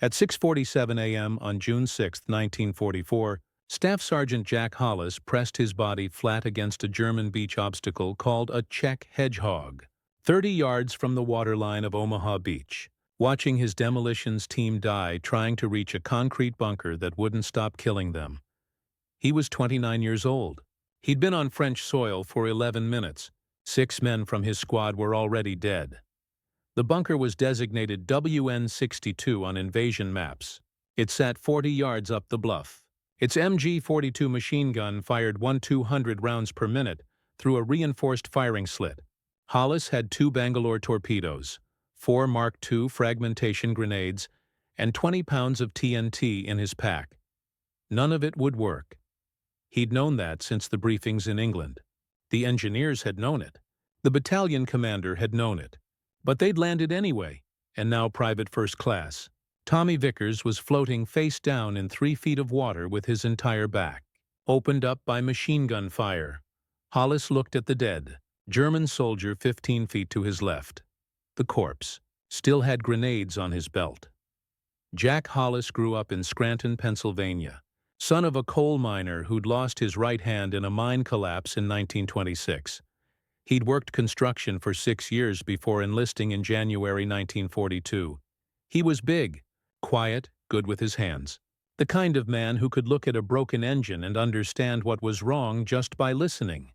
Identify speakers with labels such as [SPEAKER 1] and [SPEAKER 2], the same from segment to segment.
[SPEAKER 1] At 6:47 a.m. on June 6, 1944, Staff Sergeant Jack Hollis pressed his body flat against a German beach obstacle called a Czech hedgehog, 30 yards from the waterline of Omaha Beach, watching his demolitions team die trying to reach a concrete bunker that wouldn't stop killing them. He was 29 years old. He'd been on French soil for 11 minutes. 6 men from his squad were already dead. The bunker was designated WN-62 on invasion maps. It sat 40 yards up the bluff. Its MG-42 machine gun fired 200 rounds per minute through a reinforced firing slit. Hollis had 2 Bangalore torpedoes, 4 Mark II fragmentation grenades, and 20 pounds of TNT in his pack. None of it would work. He'd known that since the briefings in England. The engineers had known it. The battalion commander had known it. But they'd landed anyway, and now Private First Class Tommy Vickers was floating face down in 3 feet of water with his entire back opened up by machine gun fire. Hollis looked at the dead German soldier 15 feet to his left. The corpse still had grenades on his belt. Jack Hollis grew up in Scranton, Pennsylvania, son of a coal miner who'd lost his right hand in a mine collapse in 1926. He'd worked construction for 6 years before enlisting in January 1942. He was big, quiet, good with his hands. The kind of man who could look at a broken engine and understand what was wrong just by listening.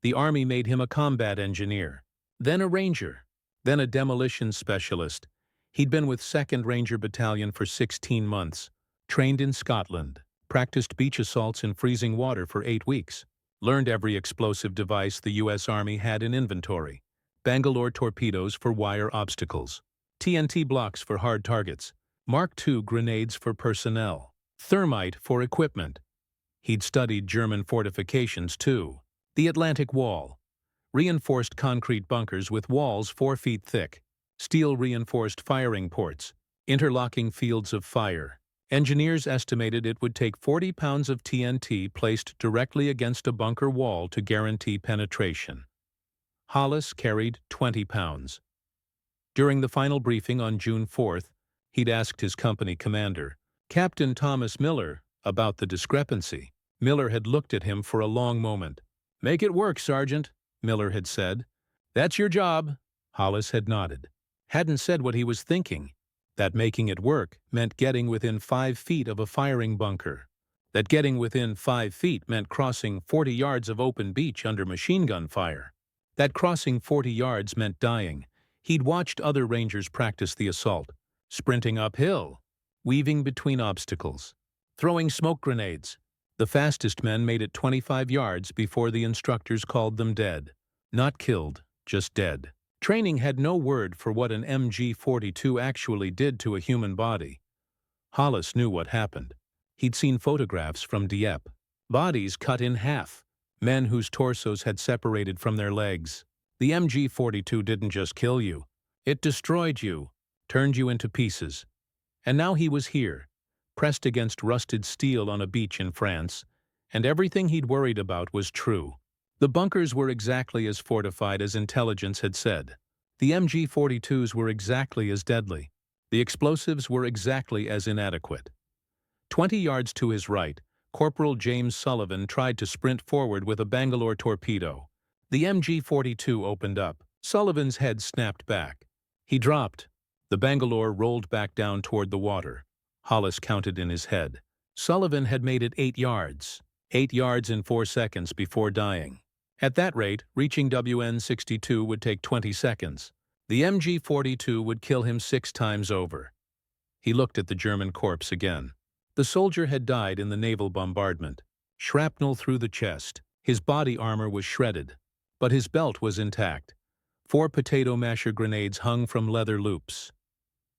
[SPEAKER 1] The Army made him a combat engineer, then a ranger, then a demolitions specialist. He'd been with 2nd Ranger Battalion for 16 months, trained in Scotland, practiced beach assaults in freezing water for 8 weeks, learned every explosive device the U.S. Army had in inventory, Bangalore torpedoes for wire obstacles, TNT blocks for hard targets, Mark II grenades for personnel, thermite for equipment. He'd studied German fortifications too, the Atlantic Wall, reinforced concrete bunkers with walls 4 feet thick, steel-reinforced firing ports, interlocking fields of fire. Engineers estimated it would take 40 pounds of TNT placed directly against a bunker wall to guarantee penetration. Hollis carried 20 pounds. During the final briefing on June 4th, he'd asked his company commander, Captain Thomas Miller, about the discrepancy. Miller had looked at him for a long moment. "Make it work, Sergeant," Miller had said. "That's your job." Hollis had nodded. Hadn't said what he was thinking. That making it work meant getting within 5 feet of a firing bunker. That getting within 5 feet meant crossing 40 yards of open beach under machine gun fire. That crossing 40 yards meant dying. He'd watched other Rangers practice the assault, sprinting uphill, weaving between obstacles, throwing smoke grenades. The fastest men made it 25 yards before the instructors called them dead. Not killed, just dead. Training had no word for what an MG-42 actually did to a human body. Hollis knew what happened. He'd seen photographs from Dieppe. Bodies cut in half. Men whose torsos had separated from their legs. The MG-42 didn't just kill you. It destroyed you, turned you into pieces. And now he was here, pressed against rusted steel on a beach in France, and everything he'd worried about was true. The bunkers were exactly as fortified as intelligence had said. The MG-42s were exactly as deadly. The explosives were exactly as inadequate. 20 yards to his right, Corporal James Sullivan tried to sprint forward with a Bangalore torpedo. The MG-42 opened up. Sullivan's head snapped back. He dropped. The Bangalore rolled back down toward the water. Hollis counted in his head. Sullivan had made it 8 yards. 8 yards in 4 seconds before dying. At that rate, reaching WN-62 would take 20 seconds. The MG-42 would kill him 6 times over. He looked at the German corpse again. The soldier had died in the naval bombardment. Shrapnel through the chest. His body armor was shredded, but his belt was intact. 4 potato masher grenades hung from leather loops.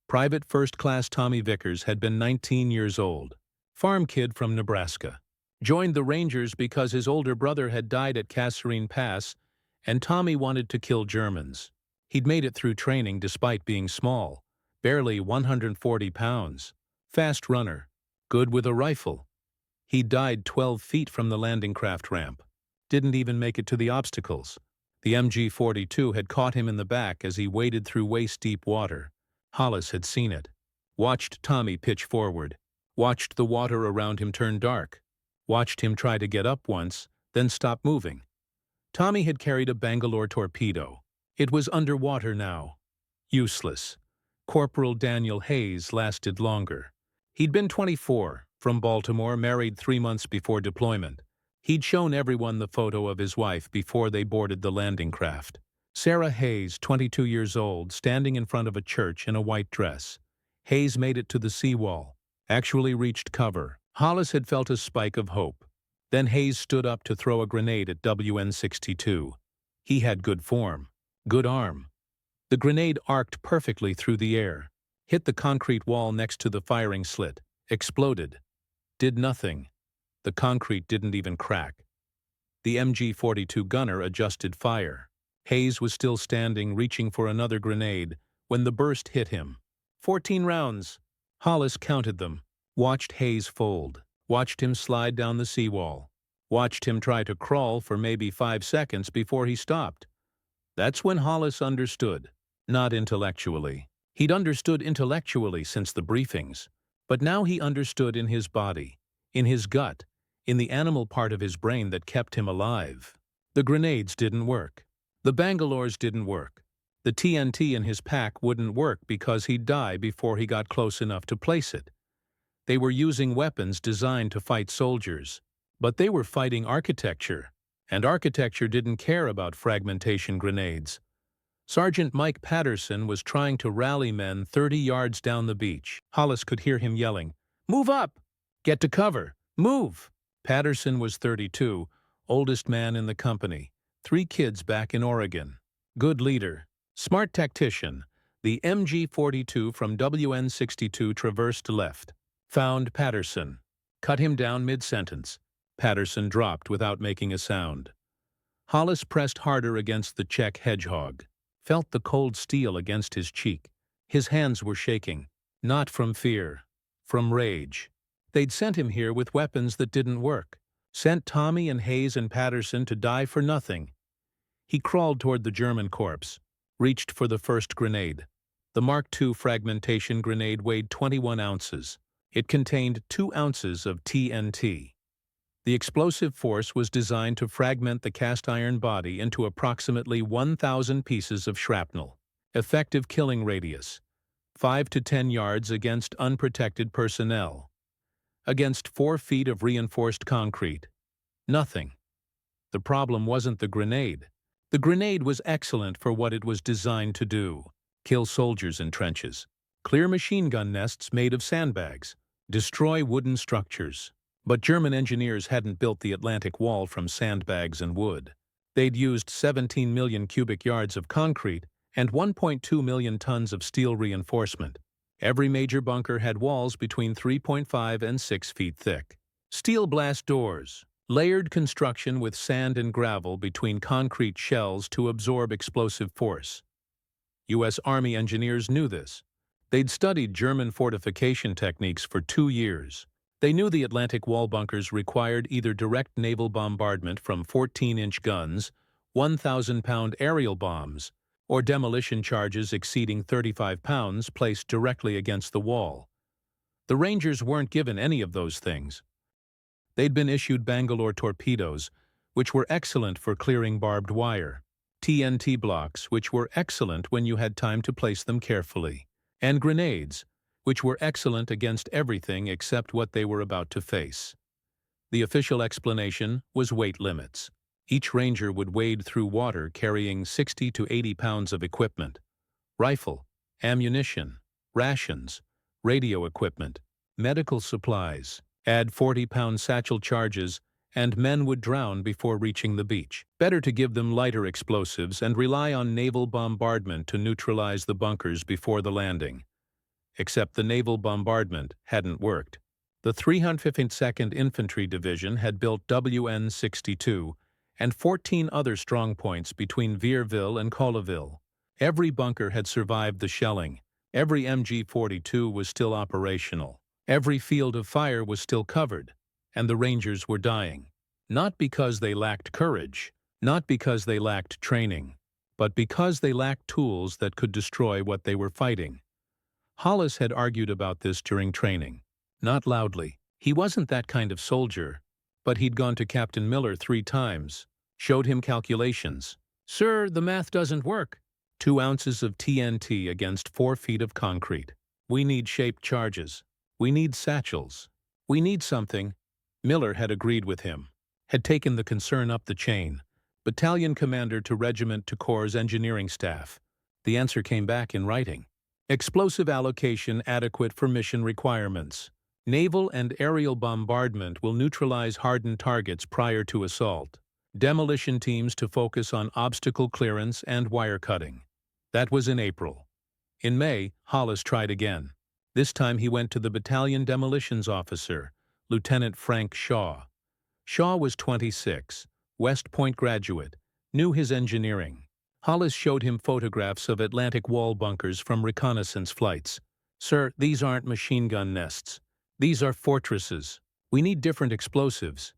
[SPEAKER 1] Private First Class Tommy Vickers had been 19 years old. Farm kid from Nebraska. Joined the Rangers because his older brother had died at Kasserine Pass, and Tommy wanted to kill Germans. He'd made it through training despite being small, barely 140 pounds. Fast runner, good with a rifle. He'd died 12 feet from the landing craft ramp. Didn't even make it to the obstacles. The MG-42 had caught him in the back as he waded through waist-deep water. Hollis had seen it. watched Tommy pitch forward, watched the water around him turn dark, watched him try to get up once, then stop moving. Tommy had carried a Bangalore torpedo. It was underwater now. Useless. Corporal Daniel Hayes lasted longer. He'd been 24, from Baltimore, married 3 months before deployment. He'd shown everyone the photo of his wife before they boarded the landing craft. Sarah Hayes, 22 years old, standing in front of a church in a white dress. Hayes made it to the seawall, actually reached cover. Hollis had felt a spike of hope. Then Hayes stood up to throw a grenade at WN-62. He had good form, good arm. The grenade arced perfectly through the air, hit the concrete wall next to the firing slit, exploded. Did nothing. The concrete didn't even crack. The MG-42 gunner adjusted fire. Hayes was still standing, reaching for another grenade, when the burst hit him. 14 rounds. Hollis counted them, watched Hayes fold, watched him slide down the seawall, watched him try to crawl for maybe 5 seconds before he stopped. That's when Hollis understood, not intellectually. He'd understood intellectually since the briefings, but now he understood in his body, in his gut, in the animal part of his brain that kept him alive. The grenades didn't work. The Bangalores didn't work. The TNT in his pack wouldn't work because he'd die before he got close enough to place it. They were using weapons designed to fight soldiers, but they were fighting architecture, and architecture didn't care about fragmentation grenades. Sergeant Mike Patterson was trying to rally men 30 yards down the beach. Hollis could hear him yelling, "Move up! Get to cover! Move!" Patterson was 32, oldest man in the company, 3 kids back in Oregon. Good leader, smart tactician. The MG-42 from WN-62 traversed left, found Patterson, cut him down mid-sentence. Patterson dropped without making a sound. Hollis pressed harder against the Czech hedgehog, felt the cold steel against his cheek. His hands were shaking, not from fear, from rage. They'd sent him here with weapons that didn't work, sent Tommy and Hayes and Patterson to die for nothing. He crawled toward the German corpse, reached for the first grenade. The Mark II fragmentation grenade weighed 21 ounces. It contained 2 ounces of TNT. The explosive force was designed to fragment the cast-iron body into approximately 1,000 pieces of shrapnel. Effective killing radius, 5 to 10 yards against unprotected personnel. Against 4 feet of reinforced concrete. Nothing. The problem wasn't the grenade. The grenade was excellent for what it was designed to do. Kill soldiers in trenches. Clear machine gun nests made of sandbags. Destroy wooden structures. But German engineers hadn't built the Atlantic Wall from sandbags and wood. They'd used 17 million cubic yards of concrete and 1.2 million tons of steel reinforcement. Every major bunker had walls between 3.5 and 6 feet thick. Steel blast doors, layered construction with sand and gravel between concrete shells to absorb explosive force. U.S. Army engineers knew this. They'd studied German fortification techniques for 2 years. They knew the Atlantic Wall bunkers required either direct naval bombardment from 14-inch guns, 1,000-pound aerial bombs, or demolition charges exceeding 35 pounds placed directly against the wall. The Rangers weren't given any of those things. They'd been issued Bangalore torpedoes, which were excellent for clearing barbed wire, TNT blocks, which were excellent when you had time to place them carefully, and grenades, which were excellent against everything except what they were about to face. The official explanation was weight limits. Each Ranger would wade through water carrying 60 to 80 pounds of equipment: rifle, ammunition, rations, radio equipment, medical supplies. Add 40-pound satchel charges, and men would drown before reaching the beach. Better to give them lighter explosives and rely on naval bombardment to neutralize the bunkers before the landing. Except the naval bombardment hadn't worked. The 352nd Infantry Division had built WN-62 and 14 other strongpoints between Vierville and Colleville. Every bunker had survived the shelling. Every MG-42 was still operational. Every field of fire was still covered, and the Rangers were dying. Not because they lacked courage, not because they lacked training, but because they lacked tools that could destroy what they were fighting. Hollis had argued about this during training. Not loudly. He wasn't that kind of soldier. But he'd gone to Captain Miller 3 times. Showed him calculations. "Sir, the math doesn't work." 2 ounces of TNT against 4 feet of concrete. "We need shaped charges. We need satchels. We need something." Miller had agreed with him. Had taken the concern up the chain. Battalion commander to regiment to corps engineering staff. The answer came back in writing. Explosive allocation adequate for mission requirements. Naval and aerial bombardment will neutralize hardened targets prior to assault. Demolition teams to focus on obstacle clearance and wire cutting. That was in April. In May, Hollis tried again. This time he went to the battalion demolitions officer, Lieutenant Frank Shaw. Shaw was 26, West Point graduate, knew his engineering. Hollis showed him photographs of Atlantic wall bunkers from reconnaissance flights. "Sir, these aren't machine gun nests. These are fortresses. We need different explosives."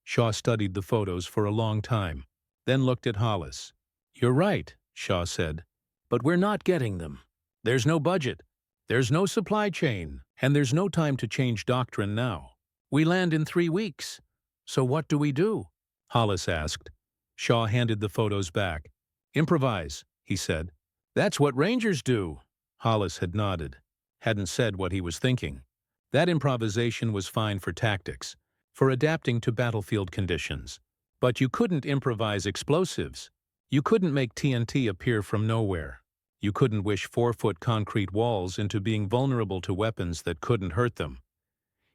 [SPEAKER 1] Shaw studied the photos for a long time, then looked at Hollis. "You're right," Shaw said, "but we're not getting them. There's no budget, there's no supply chain, and there's no time to change doctrine now. We land in 3 weeks. So what do we do?" Hollis asked. Shaw handed the photos back. "Improvise," he said. "That's what Rangers do." Hollis had nodded, hadn't said what he was thinking. That improvisation was fine for tactics, for adapting to battlefield conditions. But you couldn't improvise explosives. You couldn't make TNT appear from nowhere. You couldn't wish 4-foot concrete walls into being vulnerable to weapons that couldn't hurt them.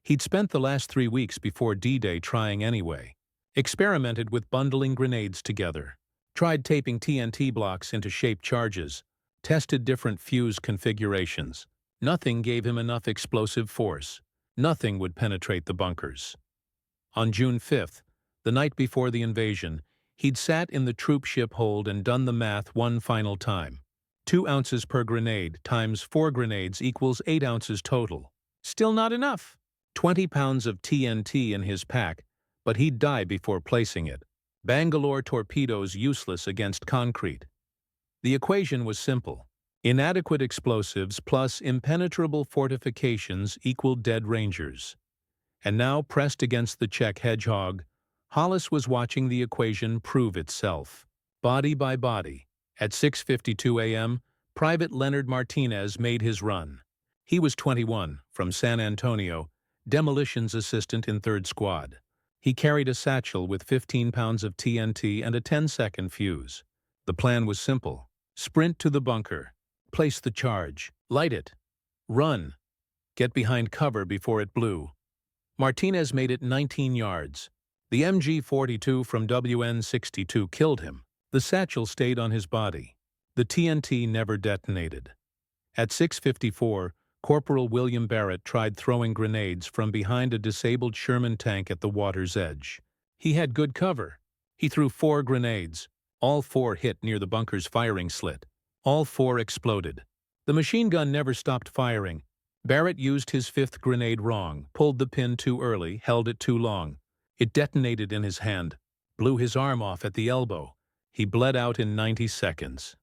[SPEAKER 1] He'd spent the last 3 weeks before D-Day trying anyway. Experimented with bundling grenades together. Tried taping TNT blocks into shaped charges. Tested different fuse configurations. Nothing gave him enough explosive force. Nothing would penetrate the bunkers. On June 5th, the night before the invasion, he'd sat in the troop ship hold and done the math one final time. 2 ounces per grenade times 4 grenades equals 8 ounces total. Still not enough. 20 pounds of TNT in his pack, but he'd die before placing it. Bangalore torpedoes useless against concrete. The equation was simple. Inadequate explosives plus impenetrable fortifications equaled dead Rangers. And now, pressed against the Czech hedgehog, Hollis was watching the equation prove itself. Body by body. At 6:52 a.m., Private Leonard Martinez made his run. He was 21, from San Antonio, demolitions assistant in 3rd Squad. He carried a satchel with 15 pounds of TNT and a 10-second fuse. The plan was simple. Sprint to the bunker. Place the charge. Light it. Run. Get behind cover before it blew. Martinez made it 19 yards. The MG-42 from WN-62 killed him. The satchel stayed on his body. The TNT never detonated. At 6:54, Corporal William Barrett tried throwing grenades from behind a disabled Sherman tank at the water's edge. He had good cover. He threw 4 grenades. All 4 hit near the bunker's firing slit. All 4 exploded. The machine gun never stopped firing. Barrett used his 5th grenade wrong, pulled the pin too early, held it too long. It detonated in his hand, blew his arm off at the elbow. He bled out in 90 seconds.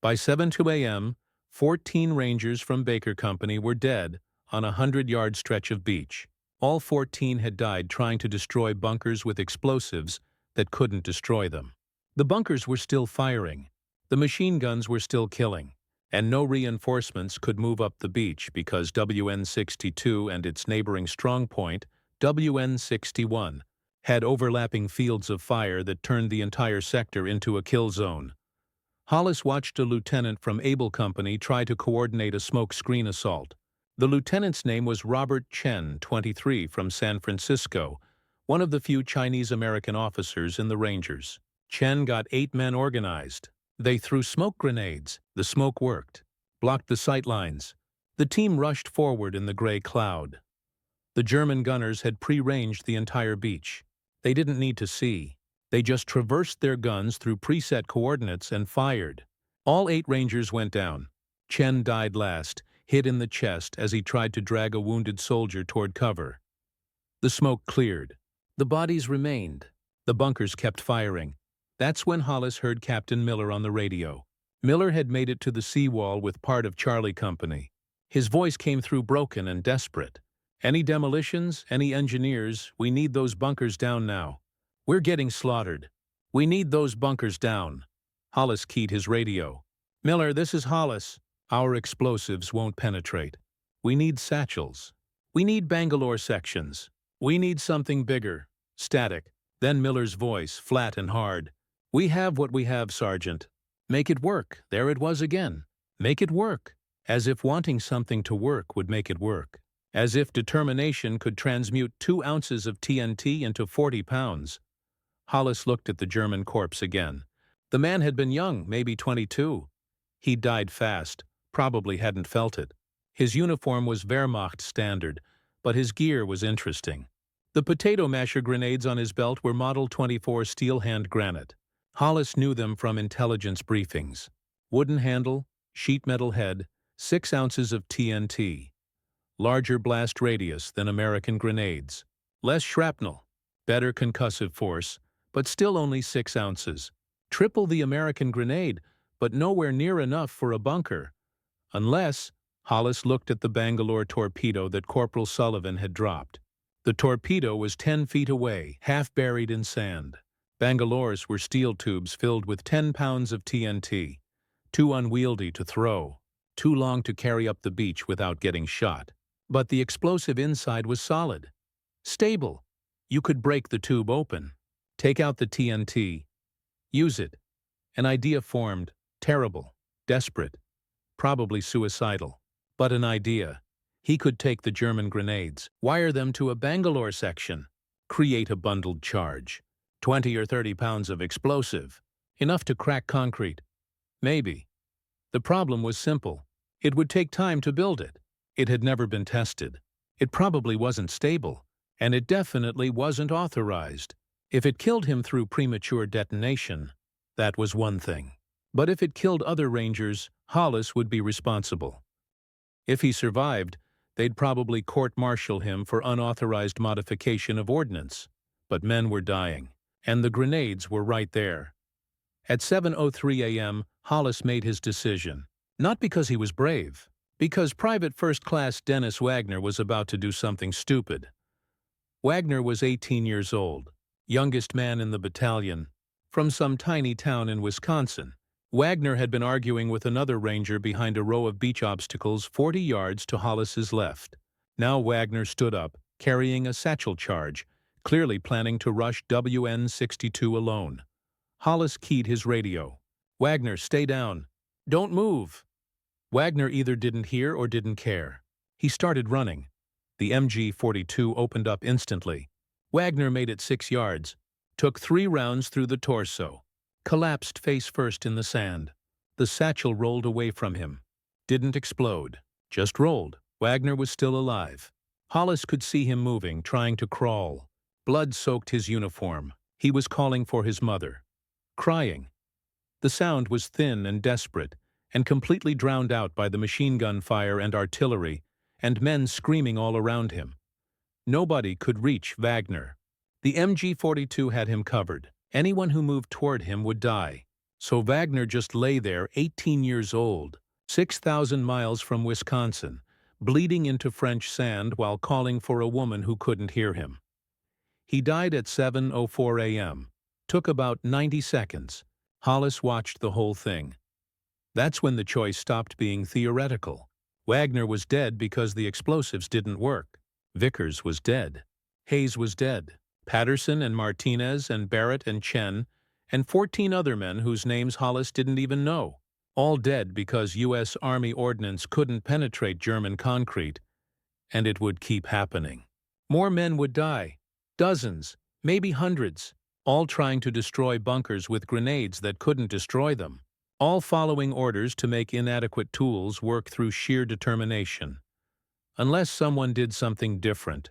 [SPEAKER 1] By 7:02 a.m., 14 Rangers from Baker Company were dead on a 100-yard stretch of beach. All 14 had died trying to destroy bunkers with explosives that couldn't destroy them. The bunkers were still firing. The machine guns were still killing. And no reinforcements could move up the beach because WN-62 and its neighboring strongpoint, WN-61, had overlapping fields of fire that turned the entire sector into a kill zone. Hollis watched a lieutenant from Able Company try to coordinate a smoke screen assault. The lieutenant's name was Robert Chen, 23, from San Francisco, one of the few Chinese-American officers in the Rangers. Chen got 8 men organized. They threw smoke grenades. The smoke worked. Blocked the sight lines. The team rushed forward in the gray cloud. The German gunners had pre-ranged the entire beach. They didn't need to see. They just traversed their guns through preset coordinates and fired. All 8 Rangers went down. Chen died last, hit in the chest as he tried to drag a wounded soldier toward cover. The smoke cleared. The bodies remained. The bunkers kept firing. That's when Hollis heard Captain Miller on the radio. Miller had made it to the seawall with part of Charlie Company. His voice came through broken and desperate. "Any demolitions? Any engineers? We need those bunkers down now. We're getting slaughtered. We need those bunkers down." Hollis keyed his radio. "Miller, this is Hollis. Our explosives won't penetrate. We need satchels. We need Bangalore sections. We need something bigger." Static. Then Miller's voice, flat and hard. "We have what we have, Sergeant. Make it work." There it was again. Make it work. As if wanting something to work would make it work. As if determination could transmute 2 ounces of TNT into 40 pounds. Hollis looked at the German corpse again. The man had been young, maybe 22. He'd died fast, probably hadn't felt it. His uniform was Wehrmacht standard, but his gear was interesting. The potato masher grenades on his belt were Model 24 steel hand granite. Hollis knew them from intelligence briefings. Wooden handle, sheet metal head, 6 ounces of TNT. Larger blast radius than American grenades. Less shrapnel. Better concussive force, but still only 6 ounces. Triple the American grenade, but nowhere near enough for a bunker. Unless, Hollis looked at the Bangalore torpedo that Corporal Sullivan had dropped. The torpedo was 10 feet away, half buried in sand. Bangalore's were steel tubes filled with 10 pounds of TNT. Too unwieldy to throw. Too long to carry up the beach without getting shot. But the explosive inside was solid. Stable. You could break the tube open. Take out the TNT. Use it. An idea formed. Terrible. Desperate. Probably suicidal. But an idea. He could take the German grenades, wire them to a Bangalore section, create a bundled charge. 20 or 30 pounds of explosive. Enough to crack concrete. Maybe. The problem was simple. It would take time to build it. It had never been tested. It probably wasn't stable. And it definitely wasn't authorized. If it killed him through premature detonation, that was one thing. But if it killed other Rangers, Hollis would be responsible. If he survived, they'd probably court-martial him for unauthorized modification of ordnance. But men were dying, and the grenades were right there. At 7:03 a.m., Hollis made his decision. Not because he was brave, because Private First Class Dennis Wagner was about to do something stupid. Wagner was 18 years old, youngest man in the battalion, from some tiny town in Wisconsin. Wagner had been arguing with another ranger behind a row of beach obstacles 40 yards to Hollis's left. Now Wagner stood up, carrying a satchel charge, clearly planning to rush WN-62 alone. Hollis keyed his radio. "Wagner, stay down. Don't move." Wagner either didn't hear or didn't care. He started running. The MG-42 opened up instantly. Wagner made it 6 yards, took 3 rounds through the torso, collapsed face first in the sand. The satchel rolled away from him. Didn't explode, just rolled. Wagner was still alive. Hollis could see him moving, trying to crawl. Blood soaked his uniform. He was calling for his mother. Crying. The sound was thin and desperate, and completely drowned out by the machine gun fire and artillery, and men screaming all around him. Nobody could reach Wagner. The MG-42 had him covered. Anyone who moved toward him would die. So Wagner just lay there, 18 years old, 6,000 miles from Wisconsin, bleeding into French sand while calling for a woman who couldn't hear him. He died at 7:04 a.m. Took about 90 seconds. Hollis watched the whole thing. That's when the choice stopped being theoretical. Wagner was dead because the explosives didn't work. Vickers was dead. Hayes was dead. Patterson and Martinez and Barrett and Chen and 14 other men whose names Hollis didn't even know. All dead because U.S. Army ordnance couldn't penetrate German concrete, and it would keep happening. More men would die. Dozens, maybe hundreds, all trying to destroy bunkers with grenades that couldn't destroy them. All following orders to make inadequate tools work through sheer determination. Unless someone did something different.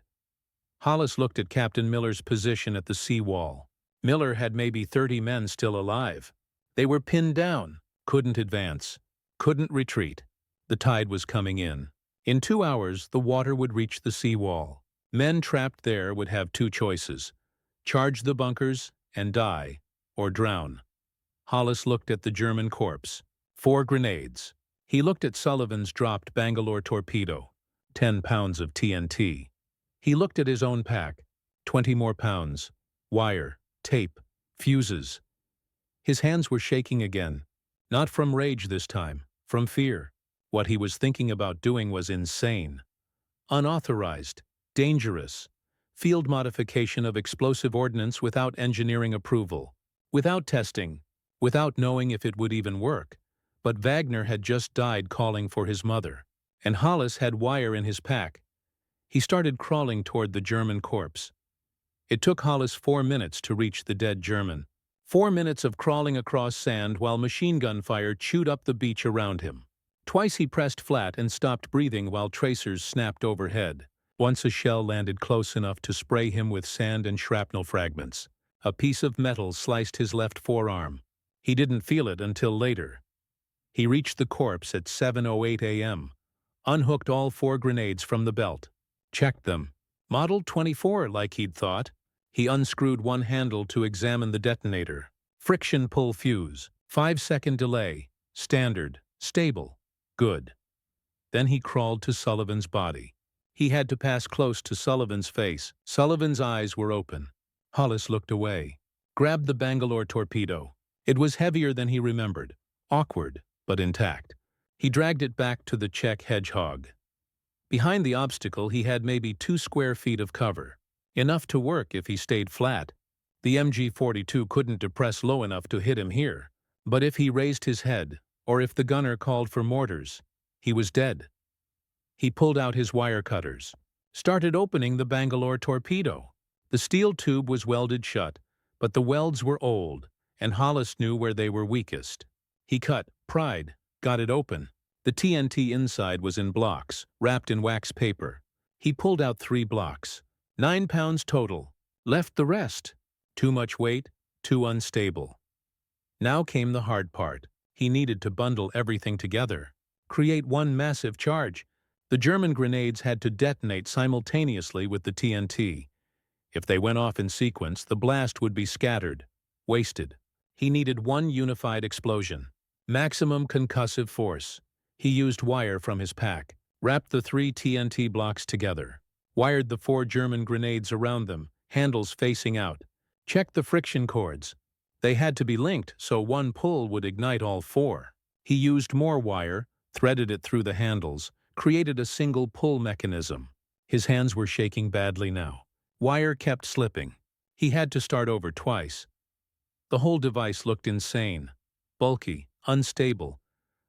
[SPEAKER 1] Hollis looked at Captain Miller's position at the seawall. Miller had maybe 30 men still alive. They were pinned down, couldn't advance, couldn't retreat. The tide was coming in. In 2 hours, the water would reach the seawall. Men trapped there would have 2 choices: charge the bunkers and die, or drown. Hollis looked at the German corpse. 4 grenades. He looked at Sullivan's dropped Bangalore torpedo, 10 pounds of TNT. He looked at his own pack, 20 more pounds, wire, tape, fuses. His hands were shaking again, not from rage this time, from fear. What he was thinking about doing was insane. Unauthorized, dangerous, field modification of explosive ordnance without engineering approval, without testing, without knowing if it would even work. But Wagner had just died calling for his mother, and Hollis had wire in his pack. He started crawling toward the German corpse. It took Hollis 4 minutes to reach the dead German. 4 minutes of crawling across sand while machine gun fire chewed up the beach around him. Twice he pressed flat and stopped breathing while tracers snapped overhead. Once a shell landed close enough to spray him with sand and shrapnel fragments. A piece of metal sliced his left forearm. He didn't feel it until later. He reached the corpse at 7:08 a.m., unhooked all 4 grenades from the belt, checked them. Model 24, like he'd thought. He unscrewed one handle to examine the detonator. Friction pull fuse, 5-second delay, standard, stable, good. Then he crawled to Sullivan's body. He had to pass close to Sullivan's face. Sullivan's eyes were open. Hollis looked away, grabbed the Bangalore torpedo. It was heavier than he remembered, awkward, but intact. He dragged it back to the Czech Hedgehog. Behind the obstacle he had maybe 2 square feet of cover, enough to work if he stayed flat. The MG-42 couldn't depress low enough to hit him here, but if he raised his head, or if the gunner called for mortars, he was dead. He pulled out his wire cutters, started opening the Bangalore torpedo. The steel tube was welded shut, but the welds were old, and Hollis knew where they were weakest. He cut, pried, got it open. The TNT inside was in blocks, wrapped in wax paper. He pulled out 3 blocks, 9 pounds total, left the rest. Too much weight, too unstable. Now came the hard part. He needed to bundle everything together, create one massive charge. The German grenades had to detonate simultaneously with the TNT. If they went off in sequence, the blast would be scattered, wasted. He needed one unified explosion. Maximum concussive force. He used wire from his pack, wrapped the 3 TNT blocks together, wired the 4 German grenades around them, handles facing out, checked the friction cords. They had to be linked so one pull would ignite all 4. He used more wire, threaded it through the handles, created a single pull mechanism. His hands were shaking badly now. Wire kept slipping. He had to start over twice. The whole device looked insane, bulky, unstable,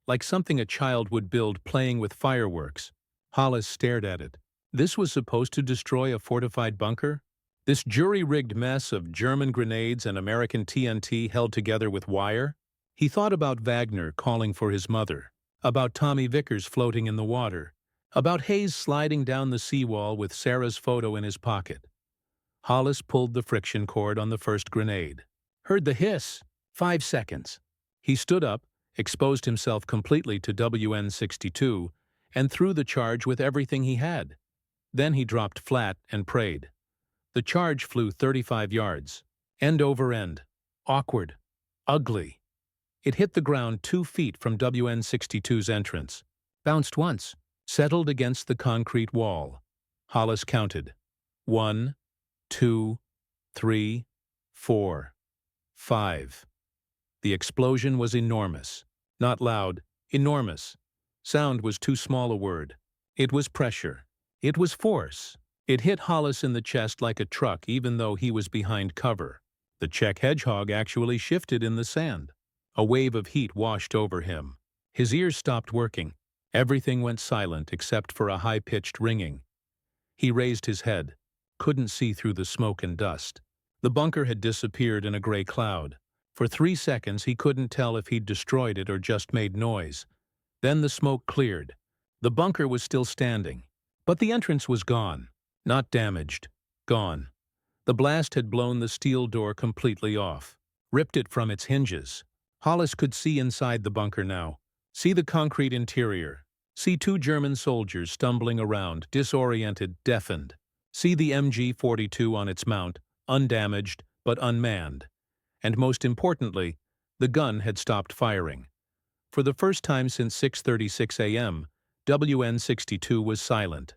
[SPEAKER 1] like something a child would build playing with fireworks. Hollis stared at it. This was supposed to destroy a fortified bunker? This jury-rigged mess of German grenades and American TNT held together with wire? He thought about Wagner calling for his mother, about Tommy Vickers floating in the water, about Hayes sliding down the seawall with Sarah's photo in his pocket. Hollis pulled the friction cord on the first grenade. Heard the hiss. 5 seconds. He stood up, exposed himself completely to WN-62, and threw the charge with everything he had. Then he dropped flat and prayed. The charge flew 35 yards, end over end, awkward, ugly. It hit the ground 2 feet from WN-62's entrance, bounced once, settled against the concrete wall. Hollis counted. 1, 2, 3, 4, 5. The explosion was enormous. Not loud, enormous. Sound was too small a word. It was pressure. It was force. It hit Hollis in the chest like a truck even though he was behind cover. The Czech Hedgehog actually shifted in the sand. A wave of heat washed over him. His ears stopped working. Everything went silent except for a high-pitched ringing. He raised his head, couldn't see through the smoke and dust. The bunker had disappeared in a gray cloud. For 3 seconds he couldn't tell if he'd destroyed it or just made noise. Then the smoke cleared. The bunker was still standing, but the entrance was gone. Not damaged. Gone. The blast had blown the steel door completely off, ripped it from its hinges. Hollis could see inside the bunker now, see the concrete interior, see 2 German soldiers stumbling around, disoriented, deafened, see the MG-42 on its mount, undamaged but unmanned. And most importantly, the gun had stopped firing. For the first time since 6:36 a.m., WN-62 was silent.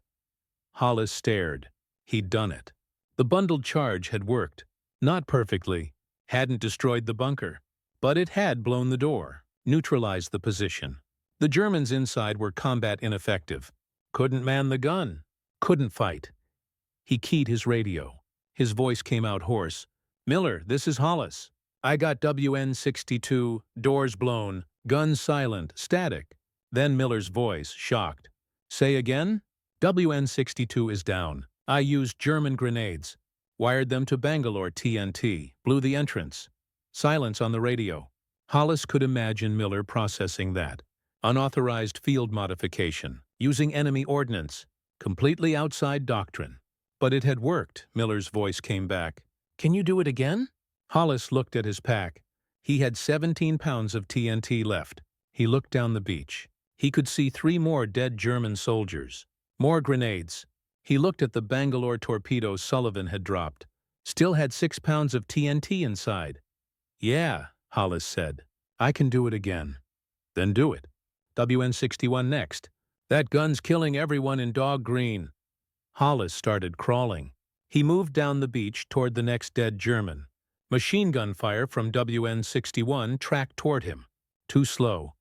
[SPEAKER 1] Hollis stared. He'd done it. The bundled charge had worked. Not perfectly. Hadn't destroyed the bunker. But it had blown the door, neutralized the position. The Germans inside were combat ineffective. Couldn't man the gun. Couldn't fight. He keyed his radio. His voice came out hoarse. "Miller, this is Hollis. I got WN-62, doors blown, gun silent, static." Then Miller's voice, shocked. "Say again?" "WN-62 is down. I used German grenades. Wired them to Bangalore TNT. Blew the entrance." Silence on the radio. Hollis could imagine Miller processing that. Unauthorized field modification. Using enemy ordnance. Completely outside doctrine. "But it had worked," Miller's voice came back. "Can you do it again?" Hollis looked at his pack. He had 17 pounds of TNT left. He looked down the beach. He could see 3 more dead German soldiers. More grenades. He looked at the Bangalore torpedoes Sullivan had dropped. Still had 6 pounds of TNT inside. "Yeah," Hollis said. "I can do it again." "Then do it." "WN-61 next. That gun's killing everyone in dog green." Hollis started crawling. He moved down the beach toward the next dead German. Machine gun fire from WN-61 tracked toward him. Too slow.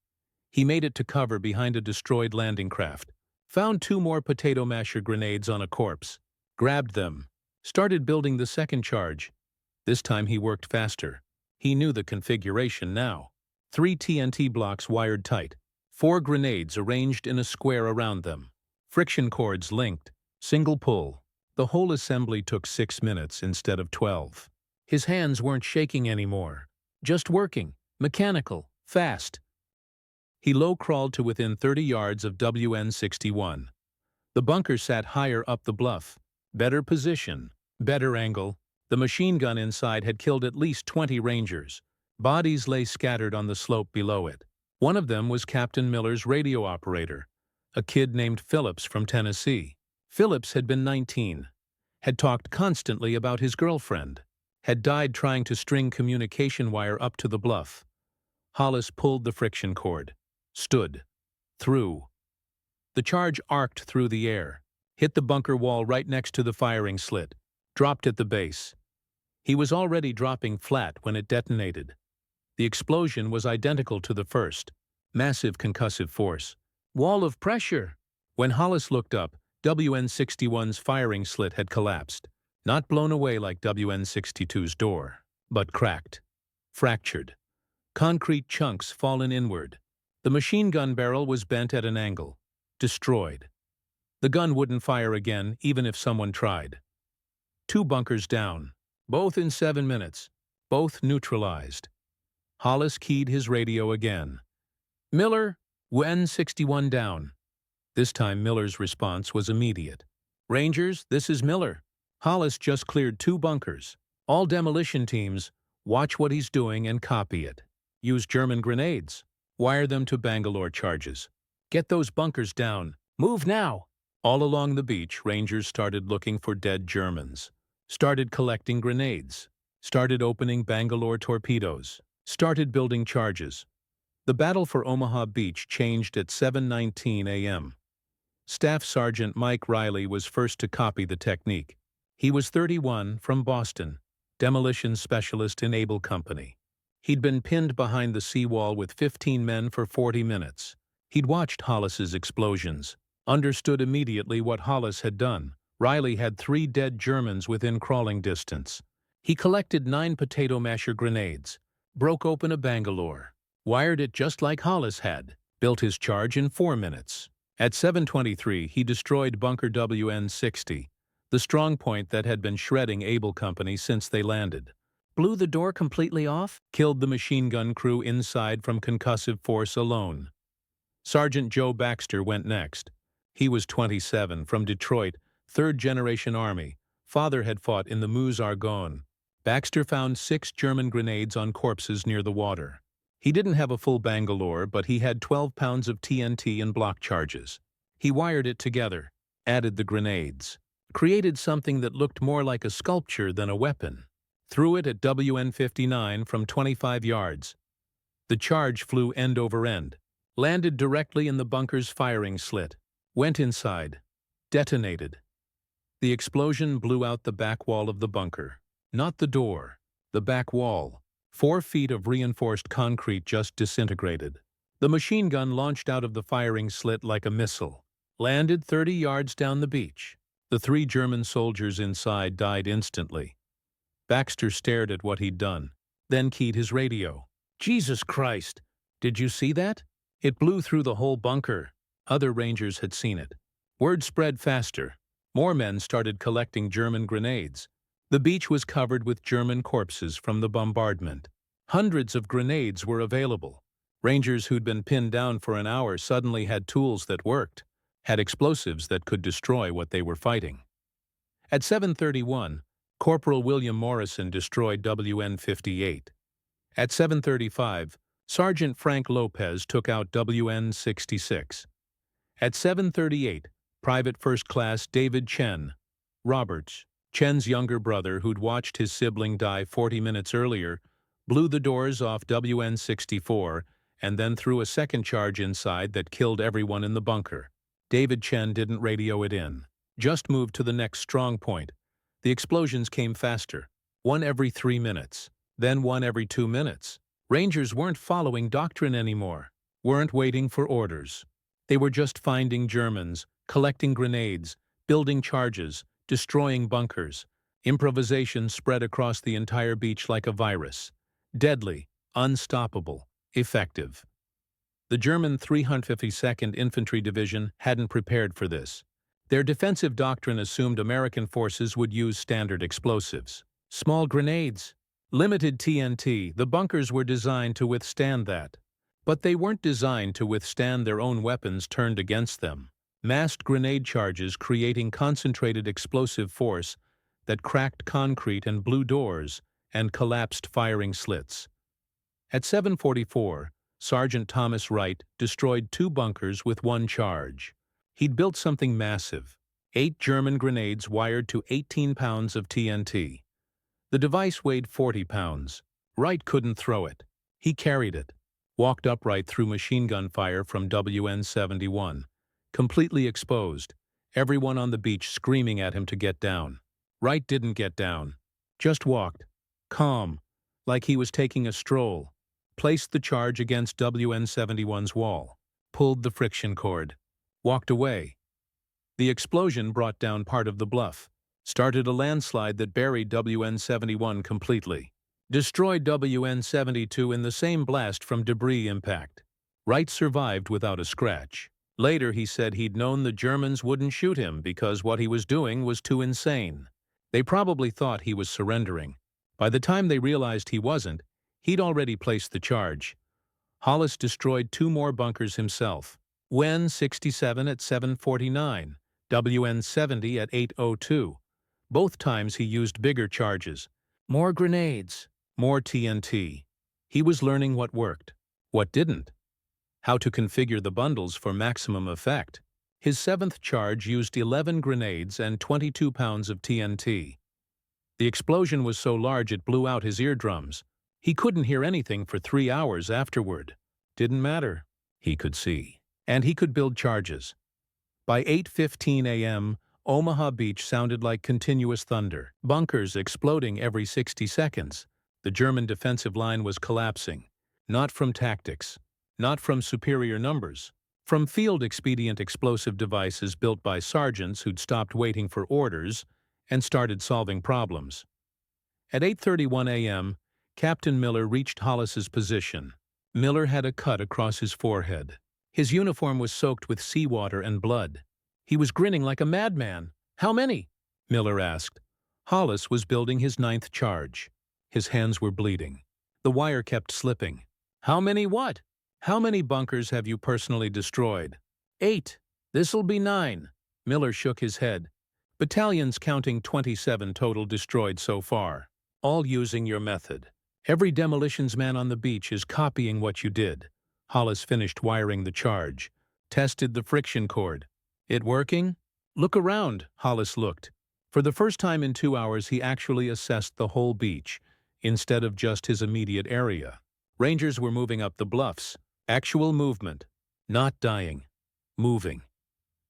[SPEAKER 1] He made it to cover behind a destroyed landing craft. Found 2 more potato masher grenades on a corpse. Grabbed them. Started building the second charge. This time he worked faster. He knew the configuration now. 3 TNT blocks wired tight. 4 grenades arranged in a square around them. Friction cords linked. Single pull. The whole assembly took 6 minutes instead of 12. His hands weren't shaking anymore. Just working. Mechanical. Fast. He low-crawled to within 30 yards of WN-61. The bunker sat higher up the bluff. Better position. Better angle. The machine gun inside had killed at least 20 Rangers. Bodies lay scattered on the slope below it. One of them was Captain Miller's radio operator, a kid named Phillips from Tennessee. Phillips had been 19. Had talked constantly about his girlfriend. Had died trying to string communication wire up to the bluff. Hollis pulled the friction cord. Stood. Through. The charge arced through the air. Hit the bunker wall right next to the firing slit. Dropped at the base. He was already dropping flat when it detonated. The explosion was identical to the first. Massive concussive force. Wall of pressure. When Hollis looked up, WN-61's firing slit had collapsed. Not blown away like WN-62's door, but cracked. Fractured. Concrete chunks fallen inward. The machine gun barrel was bent at an angle. Destroyed. The gun wouldn't fire again, even if someone tried. 2 bunkers down. Both in 7 minutes. Both neutralized. Hollis keyed his radio again. "Miller, WN-61 down." This time Miller's response was immediate. "Rangers, this is Miller. Hollis just cleared 2 bunkers. All demolition teams, watch what he's doing and copy it. Use German grenades. Wire them to Bangalore charges. Get those bunkers down. Move now." All along the beach, Rangers started looking for dead Germans. Started collecting grenades. Started opening Bangalore torpedoes. Started building charges. The battle for Omaha Beach changed at 7:19 a.m. Staff Sergeant Mike Riley was first to copy the technique. He was 31, from Boston, demolitions specialist in Able Company. He'd been pinned behind the seawall with 15 men for 40 minutes. He'd watched Hollis's explosions, understood immediately what Hollis had done. Riley had 3 dead Germans within crawling distance. He collected 9 potato masher grenades, broke open a Bangalore, wired it just like Hollis had, built his charge in 4 minutes. At 7:23, he destroyed bunker WN-60, the strong point that had been shredding Able Company since they landed. Blew the door completely off, killed the machine gun crew inside from concussive force alone. Sergeant Joe Baxter went next. He was 27, from Detroit, 3rd-generation Army. Father had fought in the Meuse-Argonne. Baxter found 6 German grenades on corpses near the water. He didn't have a full Bangalore, but he had 12 pounds of TNT and block charges. He wired it together, added the grenades, created something that looked more like a sculpture than a weapon. Threw it at WN-59 from 25 yards. The charge flew end over end. landed directly in the bunker's firing slit, went inside, detonated. The explosion blew out the back wall of the bunker. Not the door, the back wall. 4 feet of reinforced concrete just disintegrated. The machine gun launched out of the firing slit like a missile, landed 30 yards down the beach. The 3 German soldiers inside died instantly. Baxter stared at what he'd done, then keyed his radio. Jesus Christ! Did you see that? It blew through the whole bunker. Other Rangers had seen it. Word spread faster. More men started collecting German grenades. The beach was covered with German corpses from the bombardment. Hundreds of grenades were available. Rangers who'd been pinned down for an hour suddenly had tools that worked, had explosives that could destroy what they were fighting. At 7:31, Corporal William Morrison destroyed WN-58. At 7:35, Sergeant Frank Lopez took out WN-66. At 7:38, Private First Class David Chen Roberts, Chen's younger brother who'd watched his sibling die 40 minutes earlier, blew the doors off WN-64 and then threw a second charge inside that killed everyone in the bunker. David Chen didn't radio it in, just moved to the next strong point. The explosions came faster, one every 3 minutes, then one every 2 minutes. Rangers weren't following doctrine anymore, weren't waiting for orders. They were just finding Germans, collecting grenades, building charges, destroying bunkers. Improvisation spread across the entire beach like a virus. Deadly, unstoppable, effective. The German 352nd Infantry Division hadn't prepared for this. Their defensive doctrine assumed American forces would use standard explosives. Small grenades, limited TNT. The bunkers were designed to withstand that. But they weren't designed to withstand their own weapons turned against them. Massed grenade charges creating concentrated explosive force that cracked concrete and blew doors and collapsed firing slits. At 7:44, Sergeant Thomas Wright destroyed 2 bunkers with 1 charge. He'd built something massive, 8 German grenades wired to 18 pounds of TNT. The device weighed 40 pounds. Wright couldn't throw it. He carried it, walked upright through machine gun fire from WN-71, completely exposed, everyone on the beach screaming at him to get down. Wright didn't get down, just walked, calm, like he was taking a stroll, placed the charge against WN-71's wall, pulled the friction cord, walked away. The explosion brought down part of the bluff, started a landslide that buried WN-71 completely, destroyed WN-72 in the same blast from debris impact. Wright survived without a scratch. Later he said he'd known the Germans wouldn't shoot him because what he was doing was too insane. They probably thought he was surrendering. By the time they realized he wasn't, he'd already placed the charge. Hollis destroyed 2 more bunkers himself. WN-67 at 7:49, WN-70 at 8:02. Both times he used bigger charges. More grenades, more TNT. He was learning what worked, what didn't, how to configure the bundles for maximum effect. His 7th charge used 11 grenades and 22 pounds of TNT. The explosion was so large it blew out his eardrums. He couldn't hear anything for 3 hours afterward. Didn't matter. He could see. And he could build charges. By 8:15 a.m., Omaha Beach sounded like continuous thunder, bunkers exploding every 60 seconds. The German defensive line was collapsing, not from tactics, not from superior numbers, from field-expedient explosive devices built by sergeants who'd stopped waiting for orders and started solving problems. At 8:31 a.m., Captain Miller reached Hollis's position. Miller had a cut across his forehead. His uniform was soaked with seawater and blood. He was grinning like a madman. "How many?" Miller asked. Hollis was building his 9th charge. His hands were bleeding. The wire kept slipping. "How many what?" "How many bunkers have you personally destroyed?" 8. "This'll be 9. Miller shook his head. "Battalions counting 27 total destroyed so far. All using your method. Every demolitions man on the beach is copying what you did." Hollis finished wiring the charge, tested the friction cord. "It working?" "Look around." Hollis looked. For the first time in 2 hours he actually assessed the whole beach, instead of just his immediate area. Rangers were moving up the bluffs. Actual movement. Not dying. Moving.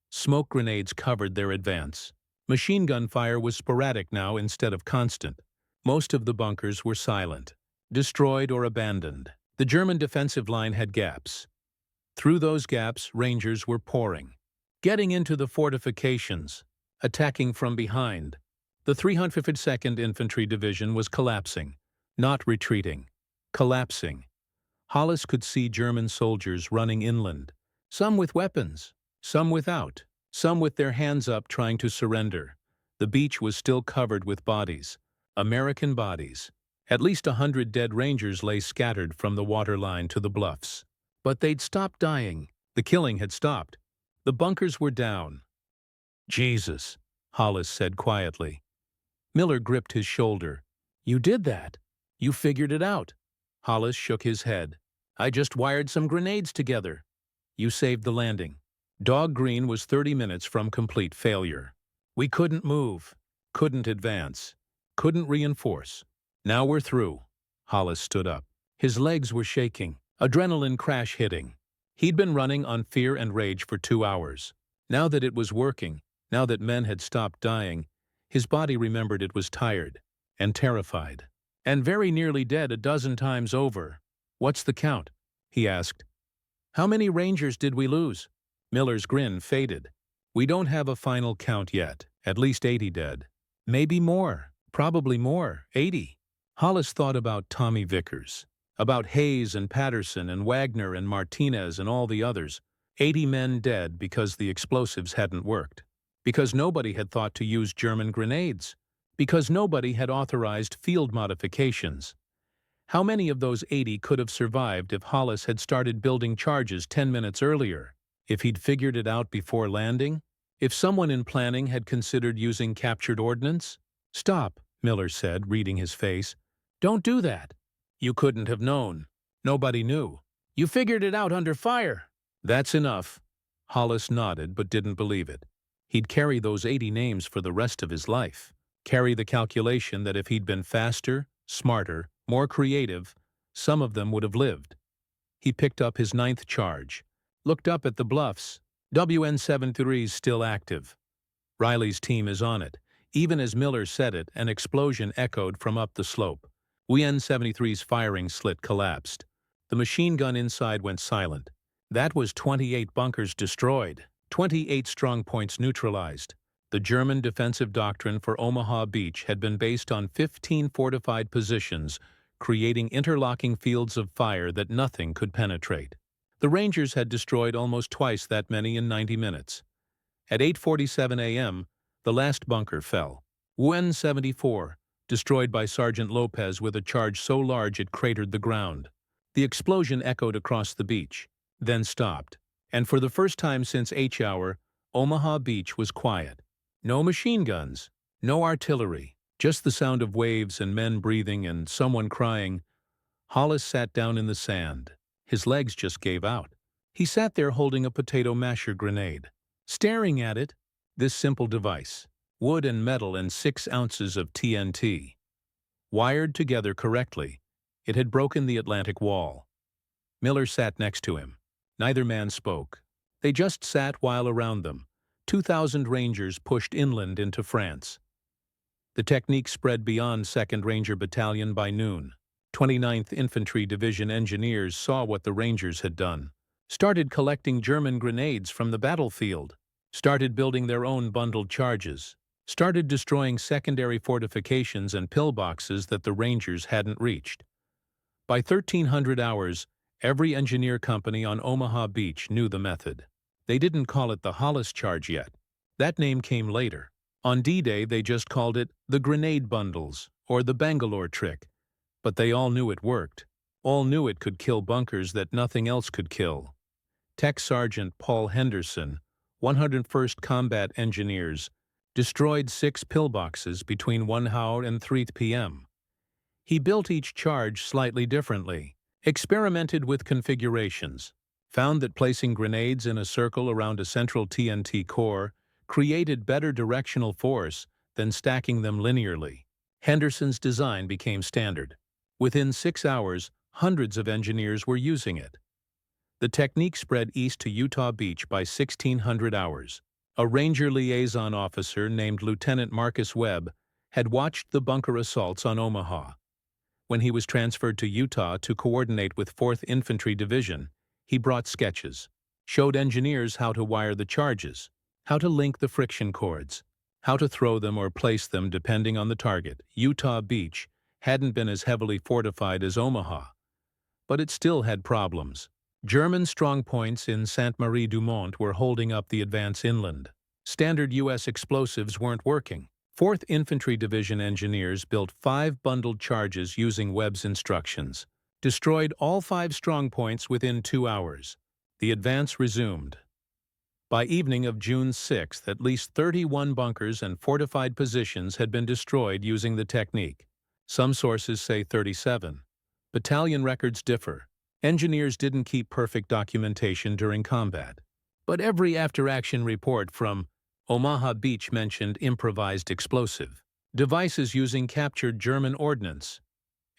[SPEAKER 1] Smoke grenades covered their advance. Machine gun fire was sporadic now instead of constant. Most of the bunkers were silent, destroyed or abandoned. The German defensive line had gaps. Through those gaps, Rangers were pouring, getting into the fortifications, attacking from behind. The 352nd Infantry Division was collapsing, not retreating, collapsing. Hollis could see German soldiers running inland, some with weapons, some without, some with their hands up trying to surrender. The beach was still covered with bodies, American bodies. At least 100 dead Rangers lay scattered from the waterline to the bluffs. But they'd stopped dying. The killing had stopped. The bunkers were down. "Jesus," Hollis said quietly. Miller gripped his shoulder. "You did that. You figured it out." Hollis shook his head. "I just wired some grenades together." "You saved the landing." Dog Green was 30 minutes from complete failure. "We couldn't move, couldn't advance, couldn't reinforce. Now we're through." Hollis stood up. His legs were shaking, adrenaline crash hitting. He'd been running on fear and rage for 2 hours. Now that it was working, now that men had stopped dying, his body remembered it was tired and terrified. And very nearly dead a dozen times over. "What's the count?" he asked. "How many Rangers did we lose?" Miller's grin faded. "We don't have a final count yet. At least 80 dead. Maybe more. Probably more. 80. Hollis thought about Tommy Vickers, about Hayes and Patterson and Wagner and Martinez and all the others. 80 men dead because the explosives hadn't worked. Because nobody had thought to use German grenades. Because nobody had authorized field modifications. How many of those 80 could have survived if Hollis had started building charges 10 minutes earlier? If he'd figured it out before landing? If someone in planning had considered using captured ordnance? "Stop," Miller said, reading his face. "Don't do that. You couldn't have known. Nobody knew. You figured it out under fire." "That's enough." Hollis nodded but didn't believe it. He'd carry those 80 names for the rest of his life. Carry the calculation that if he'd been faster, smarter, more creative, some of them would have lived. He picked up his 9th charge. Looked up at the bluffs. WN-73's still active. Riley's team is on it. Even as Miller said it, an explosion echoed from up the slope. WN-73's firing slit collapsed. The machine gun inside went silent. That was 28 bunkers destroyed, 28 strongpoints neutralized. The German defensive doctrine for Omaha Beach had been based on 15 fortified positions, creating interlocking fields of fire that nothing could penetrate. The Rangers had destroyed almost twice that many in 90 minutes. At 8:47 a.m., the last bunker fell. WN-74, destroyed by Sergeant Lopez with a charge so large it cratered the ground. The explosion echoed across the beach, then stopped. And for the first time since H-hour, Omaha Beach was quiet. No machine guns, no artillery, just the sound of waves and men breathing and someone crying. Hollis sat down in the sand. His legs just gave out. He sat there holding a potato masher grenade, staring at it, this simple device, wood and metal and 6 ounces of TNT. Wired together correctly, it had broken the Atlantic wall. Miller sat next to him. Neither man spoke. They just sat while around them 2,000 Rangers pushed inland into France. The technique spread beyond 2nd Ranger Battalion by noon. 29th Infantry Division engineers saw what the Rangers had done, started collecting German grenades from the battlefield, started building their own bundled charges, started destroying secondary fortifications and pillboxes that the Rangers hadn't reached. By 1300 hours, every engineer company on Omaha Beach knew the method. They didn't call it the Hollis charge yet. That name came later. On D-Day, they just called it the grenade bundles or the Bangalore trick. But they all knew it worked. All knew it could kill bunkers that nothing else could kill. Tech Sergeant Paul Henderson, 101st Combat Engineers, destroyed 6 pillboxes between 1 hour and 3 p.m. He built each charge slightly differently, experimented with configurations, found that placing grenades in a circle around a central TNT core created better directional force than stacking them linearly. Henderson's design became standard. Within 6 hours, hundreds of engineers were using it. The technique spread east to Utah Beach by 1600 hours. A Ranger liaison officer named Lieutenant Marcus Webb had watched the bunker assaults on Omaha. When he was transferred to Utah to coordinate with 4th Infantry Division, he brought sketches, showed engineers how to wire the charges, how to link the friction cords, how to throw them or place them depending on the target. Utah Beach hadn't been as heavily fortified as Omaha, but it still had problems. German strongpoints in Sainte-Marie-du-Mont were holding up the advance inland. Standard U.S. explosives weren't working. 4th Infantry Division engineers built 5 bundled charges using Webb's instructions, destroyed all 5 strongpoints within 2 hours. The advance resumed. By evening of June 6th, at least 31 bunkers and fortified positions had been destroyed using the technique. Some sources say 37. Battalion records differ. Engineers didn't keep perfect documentation during combat. But every after-action report from Omaha Beach mentioned improvised explosive devices using captured German ordnance.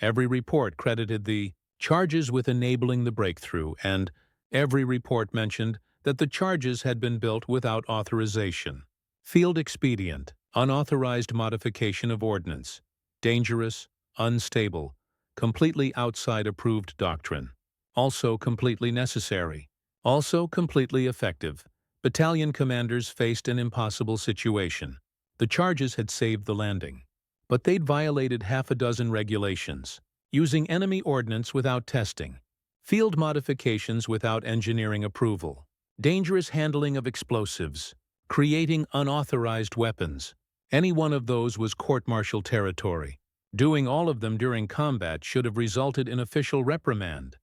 [SPEAKER 1] Every report credited the charges with enabling the breakthrough, and every report mentioned that the charges had been built without authorization. Field expedient, unauthorized modification of ordnance, dangerous, unstable, completely outside approved doctrine. Also completely necessary. Also completely effective. Battalion commanders faced an impossible situation. The charges had saved the landing, but they'd violated half a dozen regulations, using enemy ordnance without testing, field modifications without engineering approval, dangerous handling of explosives, creating unauthorized weapons. Any one of those was court-martial territory. Doing all of them during combat should have resulted in official reprimand.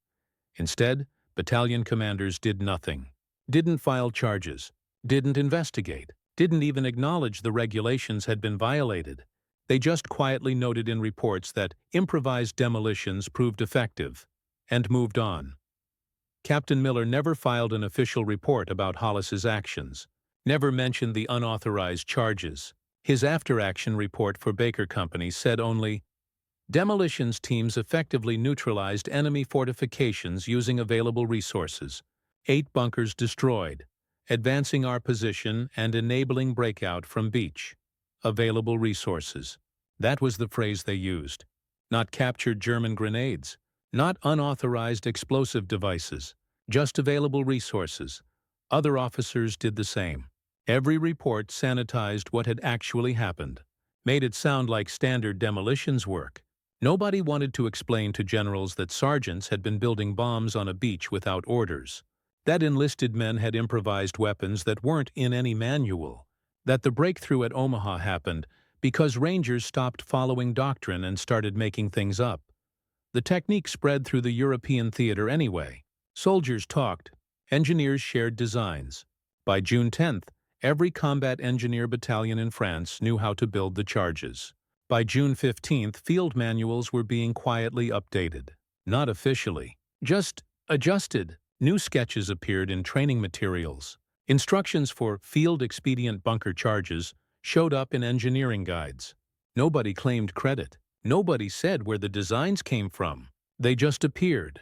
[SPEAKER 1] Instead, battalion commanders did nothing. Didn't file charges, didn't investigate, didn't even acknowledge the regulations had been violated. They just quietly noted in reports that improvised demolitions proved effective, and moved on. Captain Miller never filed an official report about Hollis's actions, never mentioned the unauthorized charges. His after-action report for Baker Company said only, "Demolitions teams effectively neutralized enemy fortifications using available resources. 8 bunkers destroyed, advancing our position and enabling breakout from beach. Available resources." That was the phrase they used. Not captured German grenades, not unauthorized explosive devices, just available resources. Other officers did the same. Every report sanitized what had actually happened, made it sound like standard demolitions work. Nobody wanted to explain to generals that sergeants had been building bombs on a beach without orders, that enlisted men had improvised weapons that weren't in any manual, that the breakthrough at Omaha happened because Rangers stopped following doctrine and started making things up. The technique spread through the European theater anyway. Soldiers talked, engineers shared designs. By June 10th, every combat engineer battalion in France knew how to build the charges. By June 15th, field manuals were being quietly updated. Not officially, just adjusted. New sketches appeared in training materials. Instructions for field expedient bunker charges showed up in engineering guides. Nobody claimed credit. Nobody said where the designs came from. They just appeared.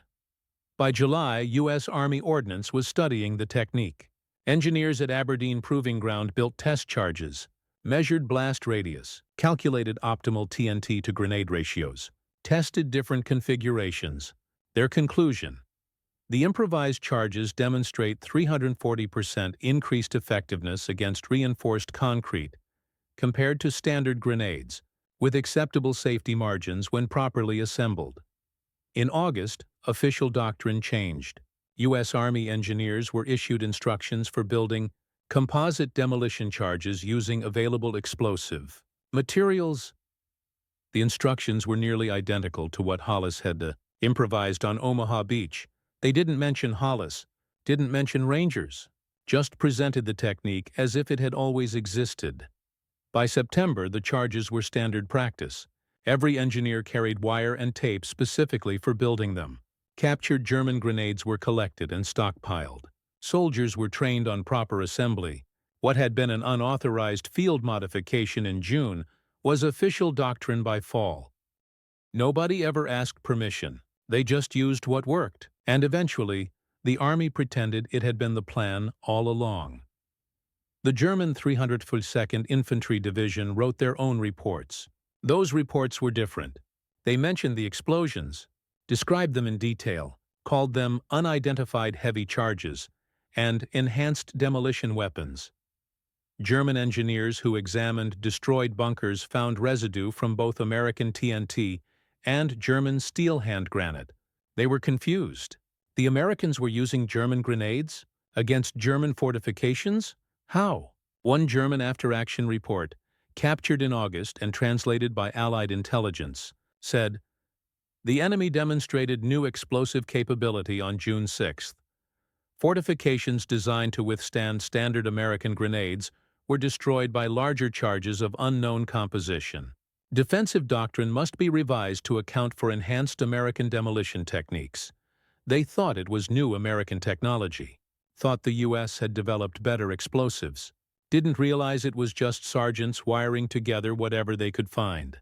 [SPEAKER 1] By July, U.S. Army Ordnance was studying the technique. Engineers at Aberdeen Proving Ground built test charges, measured blast radius, calculated optimal TNT to grenade ratios, tested different configurations. Their conclusion: the improvised charges demonstrate 340% increased effectiveness against reinforced concrete compared to standard grenades, with acceptable safety margins when properly assembled. In August, official doctrine changed. U.S. Army engineers were issued instructions for building composite demolition charges using available explosive materials. The instructions were nearly identical to what Hollis had improvised on Omaha Beach. They didn't mention Hollis, didn't mention Rangers, just presented the technique as if it had always existed. By September, the charges were standard practice. Every engineer carried wire and tape specifically for building them. Captured German grenades were collected and stockpiled. Soldiers were trained on proper assembly. What had been an unauthorized field modification in June was official doctrine by fall. Nobody ever asked permission. They just used what worked. And eventually, The Army pretended it had been the plan all along. The German 302nd Infantry Division wrote their own reports. Those reports were different. They mentioned the explosions, described them in detail, called them unidentified heavy charges, and enhanced demolition weapons. German engineers who examined destroyed bunkers found residue from both American TNT and German steel hand granite. They were confused. The Americans were using German grenades against German fortifications? How? One German after-action report, captured in August and translated by Allied intelligence, said, "The enemy demonstrated new explosive capability on June 6th. Fortifications designed to withstand standard American grenades were destroyed by larger charges of unknown composition. Defensive doctrine must be revised to account for enhanced American demolition techniques. They thought it was new American technology, thought the U.S. had developed better explosives, didn't realize it was just sergeants wiring together whatever they could find."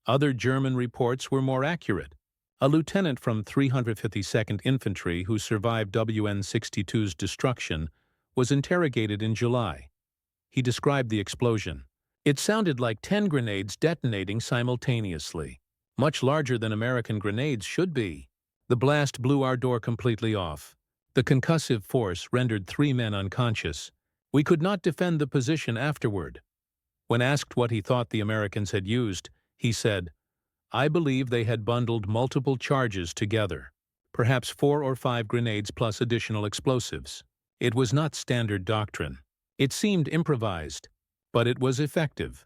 [SPEAKER 1] Other German reports were more accurate. A lieutenant from 352nd Infantry who survived WN-62's destruction was interrogated in July. He described the explosion. "It sounded like 10 grenades detonating simultaneously, much larger than American grenades should be. The blast blew our door completely off. The concussive force rendered 3 men unconscious. We could not defend the position afterward." When asked what he thought the Americans had used, he said, "I believe they had bundled multiple charges together, perhaps 4 or 5 grenades plus additional explosives. It was not standard doctrine. It seemed improvised, but it was effective."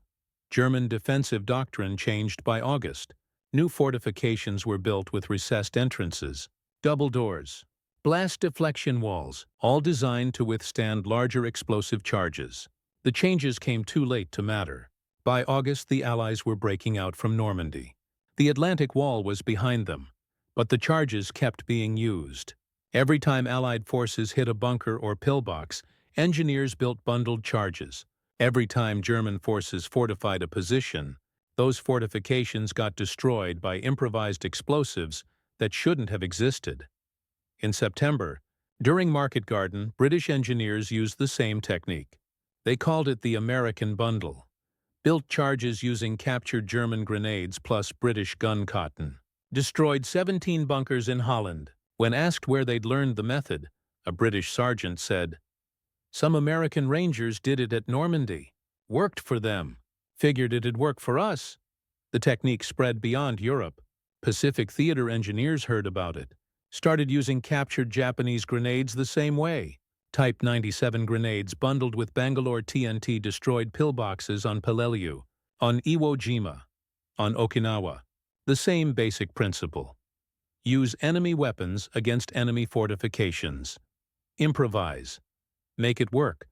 [SPEAKER 1] German defensive doctrine changed by August. New fortifications were built with recessed entrances, double doors, blast deflection walls, all designed to withstand larger explosive charges. The changes came too late to matter. By August, the Allies were breaking out from Normandy. The Atlantic Wall was behind them, but the charges kept being used. Every time Allied forces hit a bunker or pillbox, engineers built bundled charges. Every time German forces fortified a position, those fortifications got destroyed by improvised explosives that shouldn't have existed. In September, during Market Garden, British engineers used the same technique. They called it the American Bundle. Built charges using captured German grenades plus British gun cotton. Destroyed 17 bunkers in Holland. When asked where they'd learned the method, a British sergeant said, "Some American Rangers did it at Normandy. Worked for them. Figured it'd work for us." The technique spread beyond Europe. Pacific Theater engineers heard about it. Started using captured Japanese grenades the same way. Type 97 grenades bundled with Bangalore TNT destroyed pillboxes on Peleliu, on Iwo Jima, on Okinawa. The same basic principle. Use enemy weapons against enemy fortifications. Improvise. Make it work.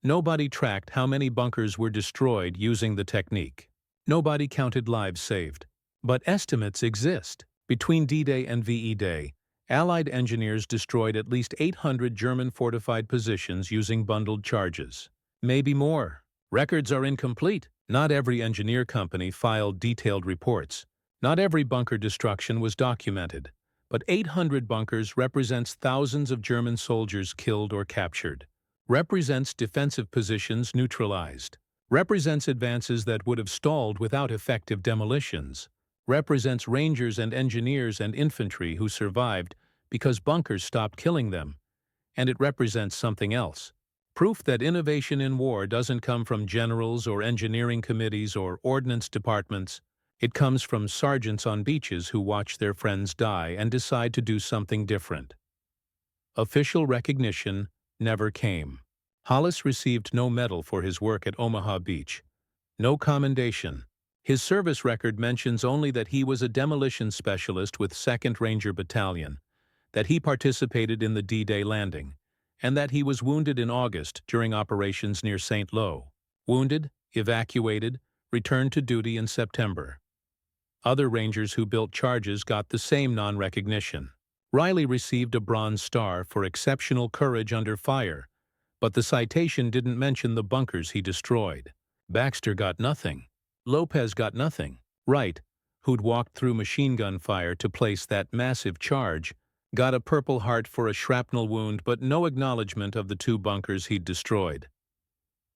[SPEAKER 1] Nobody tracked how many bunkers were destroyed using the technique. Nobody counted lives saved. But estimates exist. Between D-Day and VE Day, Allied engineers destroyed at least 800 German fortified positions using bundled charges. Maybe more. Records are incomplete. Not every engineer company filed detailed reports. Not every bunker destruction was documented. But 800 bunkers represents thousands of German soldiers killed or captured. Represents defensive positions neutralized. Represents advances that would have stalled without effective demolitions. Represents Rangers and engineers and infantry who survived because bunkers stopped killing them. And it represents something else. Proof that innovation in war doesn't come from generals or engineering committees or ordnance departments. It comes from sergeants on beaches who watch their friends die and decide to do something different. Official recognition never came. Hollis received no medal for his work at Omaha Beach. No commendation. His service record mentions only that he was a demolition specialist with 2nd Ranger Battalion, that he participated in the D-Day landing, and that he was wounded in August during operations near St. Lo. Wounded, evacuated, returned to duty in September. Other Rangers who built charges got the same non-recognition. Riley received a Bronze Star for exceptional courage under fire, but the citation didn't mention the bunkers he destroyed. Baxter got nothing. Lopez got nothing. Wright, who'd walked through machine gun fire to place that massive charge, Got a Purple Heart for a shrapnel wound, but no acknowledgement of the 2 bunkers he'd destroyed.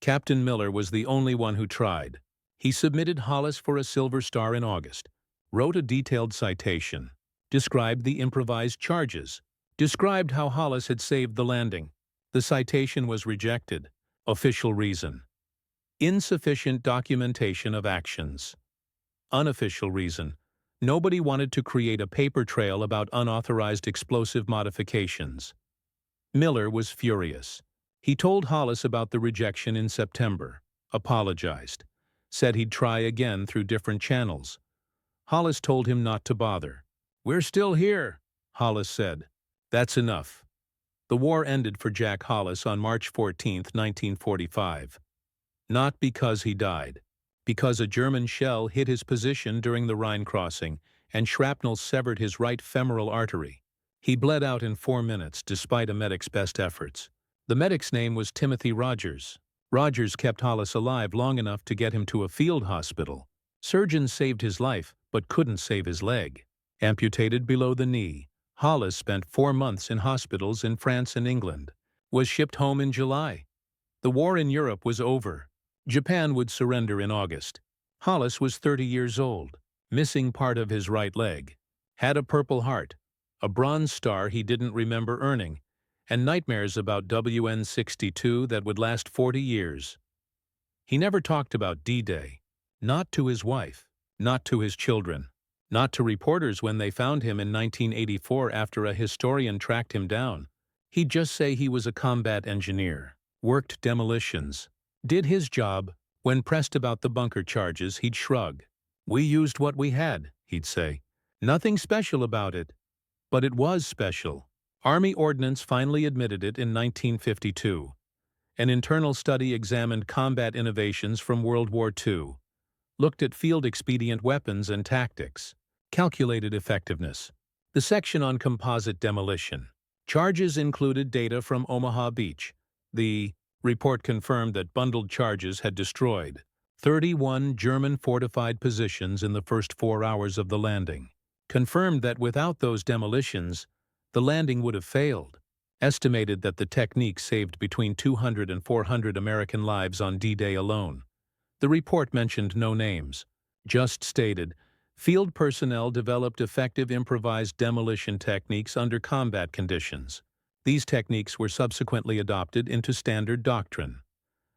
[SPEAKER 1] Captain Miller was the only one who tried. He submitted Hollis for a Silver Star in August, wrote a detailed citation, described the improvised charges, described how Hollis had saved the landing. The citation was rejected. Official reason: insufficient documentation of actions. Unofficial reason: nobody wanted to create a paper trail about unauthorized explosive modifications. Miller was furious. He told Hollis about the rejection in September, apologized, said he'd try again through different channels. Hollis told him not to bother. "We're still here," Hollis said. "That's enough." The war ended for Jack Hollis on March 14, 1945. Not because he died, because a German shell hit his position during the Rhine crossing and shrapnel severed his right femoral artery. He bled out in 4 minutes despite a medic's best efforts. The medic's name was Timothy Rogers. Rogers kept Hollis alive long enough to get him to a field hospital. Surgeons saved his life, but couldn't save his leg. Amputated below the knee, Hollis spent 4 months in hospitals in France and England. Was shipped home in July. The war in Europe was over. Japan would surrender in August. Hollis was 30 years old, missing part of his right leg, had a Purple Heart, a Bronze Star he didn't remember earning, and nightmares about WN-62 that would last 40 years. He never talked about D-Day. Not to his wife, not to his children, not to reporters when they found him in 1984 after a historian tracked him down. He'd just say he was a combat engineer, worked demolitions, did his job. When pressed about the bunker charges, he'd shrug. "We used what we had," he'd say. "Nothing special about it." But it was special. Army Ordnance finally admitted it in 1952. An internal study examined combat innovations from World War II, looked at field-expedient weapons and tactics, calculated effectiveness. The section on composite demolition. Charges included data from Omaha Beach. The report confirmed that bundled charges had destroyed 31 German fortified positions in the first 4 hours of the landing. Confirmed that without those demolitions, the landing would have failed. Estimated that the technique saved between 200 and 400 American lives on D-Day alone. The report mentioned no names, just stated, field personnel developed effective improvised demolition techniques under combat conditions. These techniques were subsequently adopted into standard doctrine.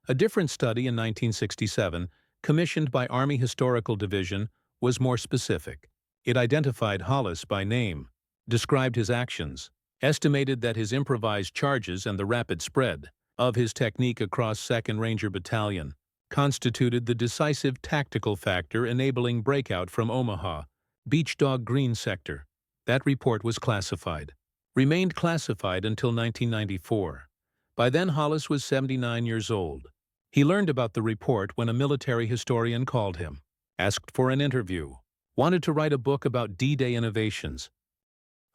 [SPEAKER 1] A different study in 1967, commissioned by Army Historical Division, was more specific. It identified Hollis by name, described his actions, estimated that his improvised charges and the rapid spread of his technique across 2nd Ranger Battalion constituted the decisive tactical factor enabling breakout from Omaha Beach Dog Green sector. That report was classified. Remained classified until 1994. By then Hollis was 79 years old. He learned about the report when a military historian called him, asked for an interview, wanted to write a book about D-Day innovations.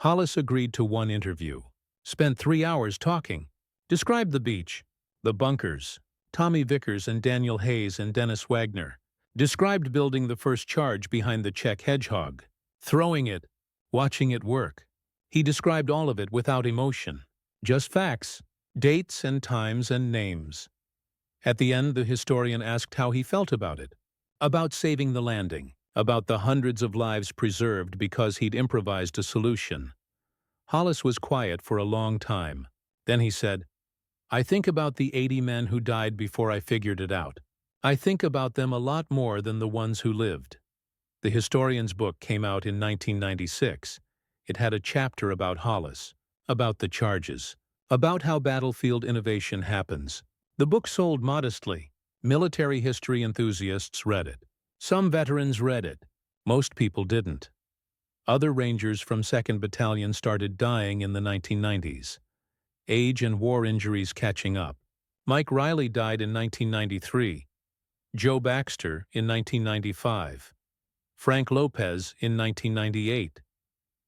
[SPEAKER 1] Hollis agreed to one interview, spent 3 hours talking, described the beach, the bunkers, Tommy Vickers and Daniel Hayes and Dennis Wagner, described building the first charge behind the Czech Hedgehog, throwing it, watching it work. He described all of it without emotion, just facts, dates and times and names. At the end, the historian asked how he felt about it, about saving the landing, about the hundreds of lives preserved because he'd improvised a solution. Hollis was quiet for a long time. Then he said, "I think about the 80 men who died before I figured it out. I think about them a lot more than the ones who lived." The historian's book came out in 1996. It had a chapter about Hollis, about the charges, about how battlefield innovation happens. The book sold modestly. Military history enthusiasts read it. Some veterans read it. Most people didn't. Other Rangers from 2nd Battalion started dying in the 1990s. Age and war injuries catching up. Mike Riley died in 1993. Joe Baxter in 1995. Frank Lopez in 1998.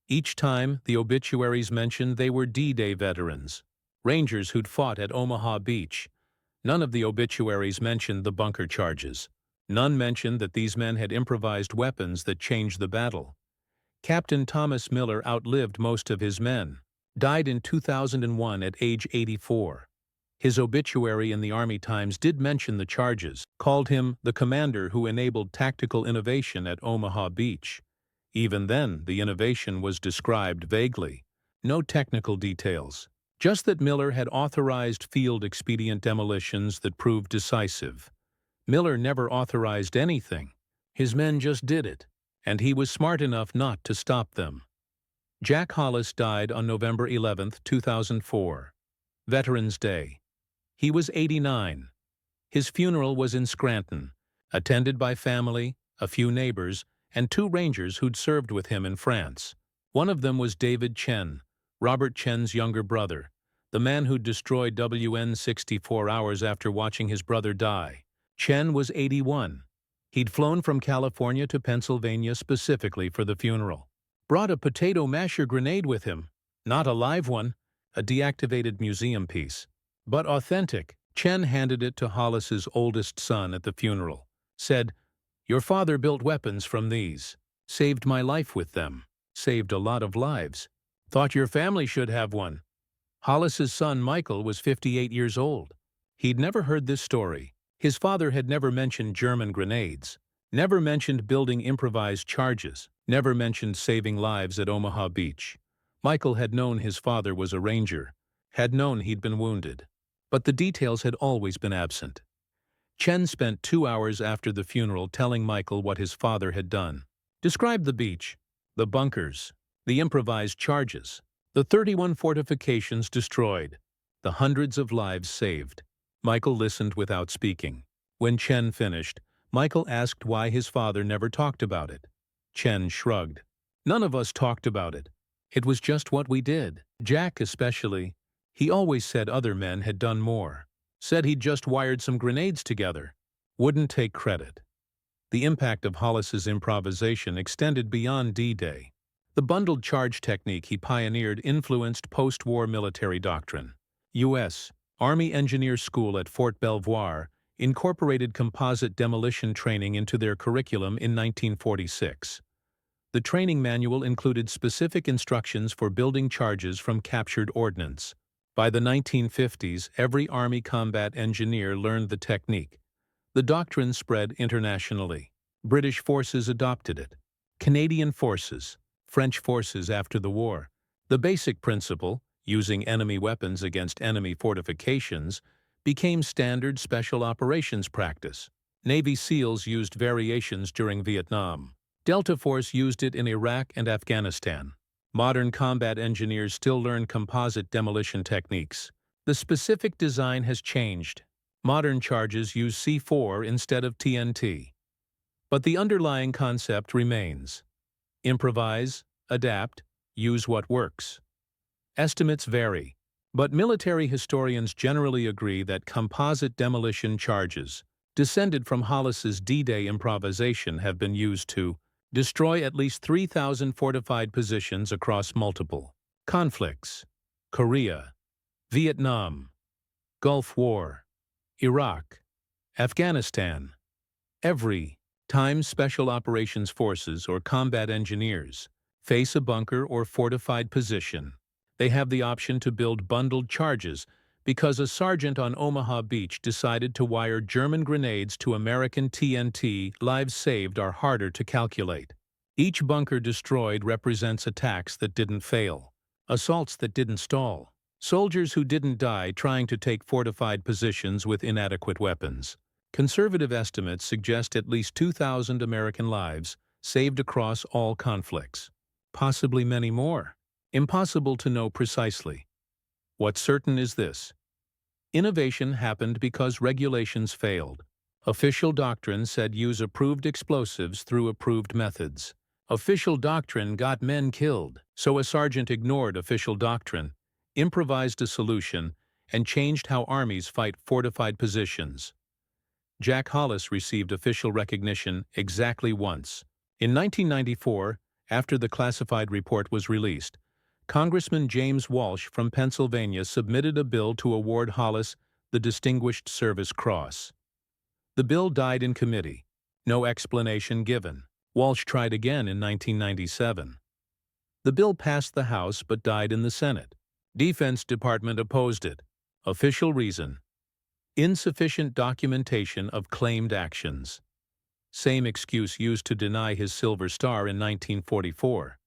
[SPEAKER 1] Each time, the obituaries mentioned they were D-Day veterans, Rangers who'd fought at Omaha Beach. None of the obituaries mentioned the bunker charges. None mentioned that these men had improvised weapons that changed the battle. Captain Thomas Miller outlived most of his men, died in 2001 at age 84. His obituary in the Army Times did mention the charges, called him the commander who enabled tactical innovation at Omaha Beach. Even then, the innovation was described vaguely. No technical details. Just that Miller had authorized field expedient demolitions that proved decisive. Miller never authorized anything. His men just did it, and he was smart enough not to stop them. Jack Hollis died on November 11, 2004. Veterans Day. He was 89. His funeral was in Scranton, attended by family, a few neighbors, and 2 Rangers who'd served with him in France. One of them was David Chen, Robert Chen's younger brother, the man who'd destroyed WN 64 hours after watching his brother die. Chen was 81. He'd flown from California to Pennsylvania specifically for the funeral. Brought a potato masher grenade with him. Not a live one, a deactivated museum piece. But authentic. Chen handed it to Hollis's oldest son at the funeral. Said, "Your father built weapons from these. Saved my life with them. Saved a lot of lives. Thought your family should have one." Hollis's son Michael was 58 years old. He'd never heard this story. His father had never mentioned German grenades, never mentioned building improvised charges, never mentioned saving lives at Omaha Beach. Michael had known his father was a Ranger, had known he'd been wounded. But the details had always been absent. Chen spent 2 hours after the funeral telling Michael what his father had done. Described the beach, the bunkers, the improvised charges, the 31 fortifications destroyed, the hundreds of lives saved. Michael listened without speaking. When Chen finished, Michael asked why his father never talked about it. Chen shrugged. "None of us talked about it. It was just what we did. Jack especially. He always said other men had done more. Said he'd just wired some grenades together. Wouldn't take credit." The impact of Hollis's improvisation extended beyond D-Day. The bundled charge technique he pioneered influenced post-war military doctrine. U.S. Army Engineer School at Fort Belvoir incorporated composite demolition training into their curriculum in 1946. The training manual included specific instructions for building charges from captured ordnance. By the 1950s, every Army combat engineer learned the technique. The doctrine spread internationally. British forces adopted it. Canadian forces, French forces after the war. The basic principle, using enemy weapons against enemy fortifications, became standard special operations practice. Navy SEALs used variations during Vietnam. Delta Force used it in Iraq and Afghanistan. Modern combat engineers still learn composite demolition techniques. The specific design has changed. Modern charges use C4 instead of TNT. But the underlying concept remains. Improvise, adapt, use what works. Estimates vary, but military historians generally agree that composite demolition charges, descended from Hollis's D-Day improvisation, have been used to destroy at least 3,000 fortified positions across multiple conflicts: Korea, Vietnam, Gulf War, Iraq, Afghanistan. Every time Special Operations Forces or combat engineers face a bunker or fortified position, they have the option to build bundled charges because a sergeant on Omaha Beach decided to wire German grenades to American TNT. Lives saved are harder to calculate. Each bunker destroyed represents attacks that didn't fail, assaults that didn't stall, soldiers who didn't die trying to take fortified positions with inadequate weapons. Conservative estimates suggest at least 2,000 American lives saved across all conflicts. Possibly many more. Impossible to know precisely. What's certain is this: innovation happened because regulations failed. Official doctrine said use approved explosives through approved methods. Official doctrine got men killed, so a sergeant ignored official doctrine, improvised a solution, and changed how armies fight fortified positions. Jack Hollis received official recognition exactly once. In 1994, after the classified report was released, Congressman James Walsh from Pennsylvania submitted a bill to award Hollis the Distinguished Service Cross. The bill died in committee. No explanation given. Walsh tried again in 1997. The bill passed the House but died in the Senate. Defense Department opposed it. Official reason: insufficient documentation of claimed actions. Same excuse used to deny his Silver Star in 1944.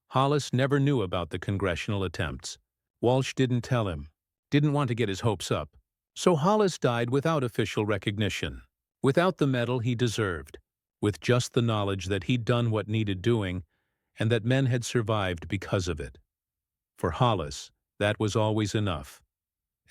[SPEAKER 1] Hollis never knew about the congressional attempts. Walsh didn't tell him, didn't want to get his hopes up. So Hollis died without official recognition, without the medal he deserved, with just the knowledge that he'd done what needed doing and that men had survived because of it. For Hollis, that was always enough.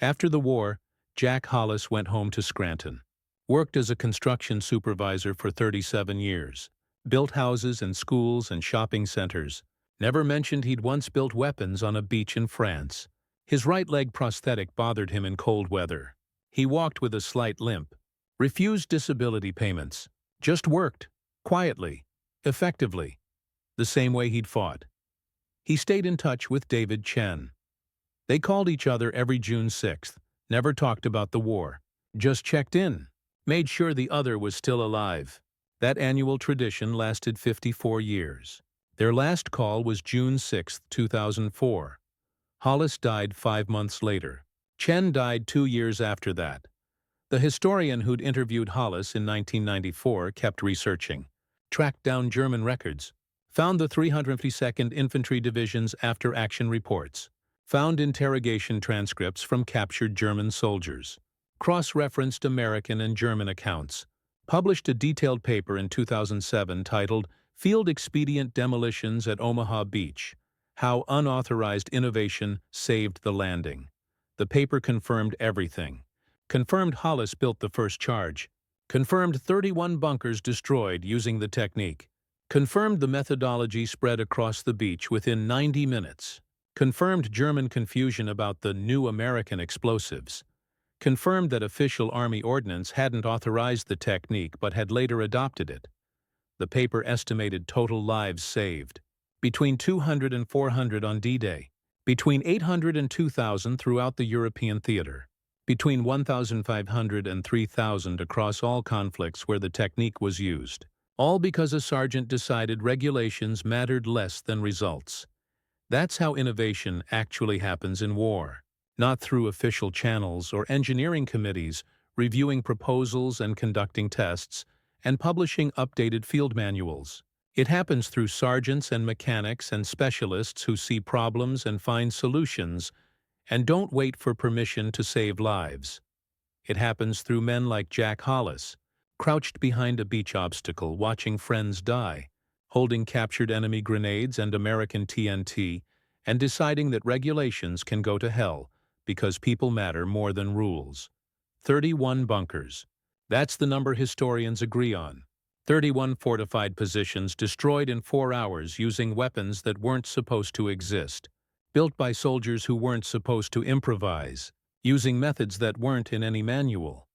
[SPEAKER 1] After the war, Jack Hollis went home to Scranton, worked as a construction supervisor for 37 years, built houses and schools and shopping centers, never mentioned he'd once built weapons on a beach in France. His right leg prosthetic bothered him in cold weather. He walked with a slight limp, refused disability payments, just worked, quietly, effectively, the same way he'd fought. He stayed in touch with David Chen. They called each other every June 6th, never talked about the war, just checked in, made sure the other was still alive. That annual tradition lasted 54 years. Their last call was June 6, 2004. Hollis died 5 months later. Chen died 2 years after that. The historian who'd interviewed Hollis in 1994 kept researching, tracked down German records, found the 352nd Infantry Division's after-action reports, found interrogation transcripts from captured German soldiers, cross-referenced American and German accounts, published a detailed paper in 2007 titled Field Expedient Demolitions at Omaha Beach: How Unauthorized Innovation Saved the Landing. The paper confirmed everything. Confirmed Hollis built the first charge. Confirmed 31 bunkers destroyed using the technique. Confirmed the methodology spread across the beach within 90 minutes. Confirmed German confusion about the new American explosives. Confirmed that official Army ordnance hadn't authorized the technique but had later adopted it. The paper estimated total lives saved: between 200 and 400 on D-Day, between 800 and 2,000 throughout the European theater, between 1,500 and 3,000 across all conflicts where the technique was used, all because a sergeant decided regulations mattered less than results. That's how innovation actually happens in war, not through official channels or engineering committees reviewing proposals and conducting tests and publishing updated field manuals. It happens through sergeants and mechanics and specialists who see problems and find solutions and don't wait for permission to save lives. It happens through men like Jack Hollis, crouched behind a beach obstacle watching friends die, holding captured enemy grenades and American TNT, and deciding that regulations can go to hell because people matter more than rules. 31 bunkers. That's the number historians agree on. 31 fortified positions destroyed in 4 hours using weapons that weren't supposed to exist, built by soldiers who weren't supposed to improvise, using methods that weren't in any manual.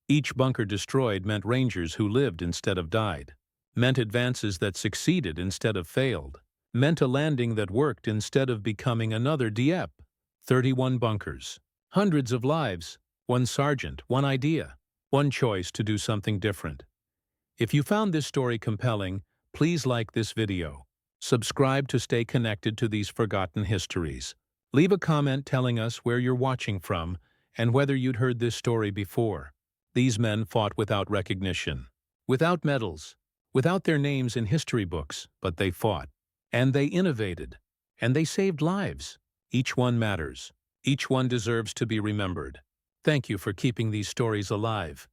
[SPEAKER 1] Each bunker destroyed meant Rangers who lived instead of died, meant advances that succeeded instead of failed, meant a landing that worked instead of becoming another Dieppe. 31 bunkers. Hundreds of lives. One sergeant, one idea, one choice to do something different. If you found this story compelling, please like this video. Subscribe to stay connected to these forgotten histories. Leave a comment telling us where you're watching from and whether you'd heard this story before. These men fought without recognition, without medals, without their names in history books, but they fought. And they innovated. And they saved lives. Each one matters. Each one deserves to be remembered. Thank you for keeping these stories alive.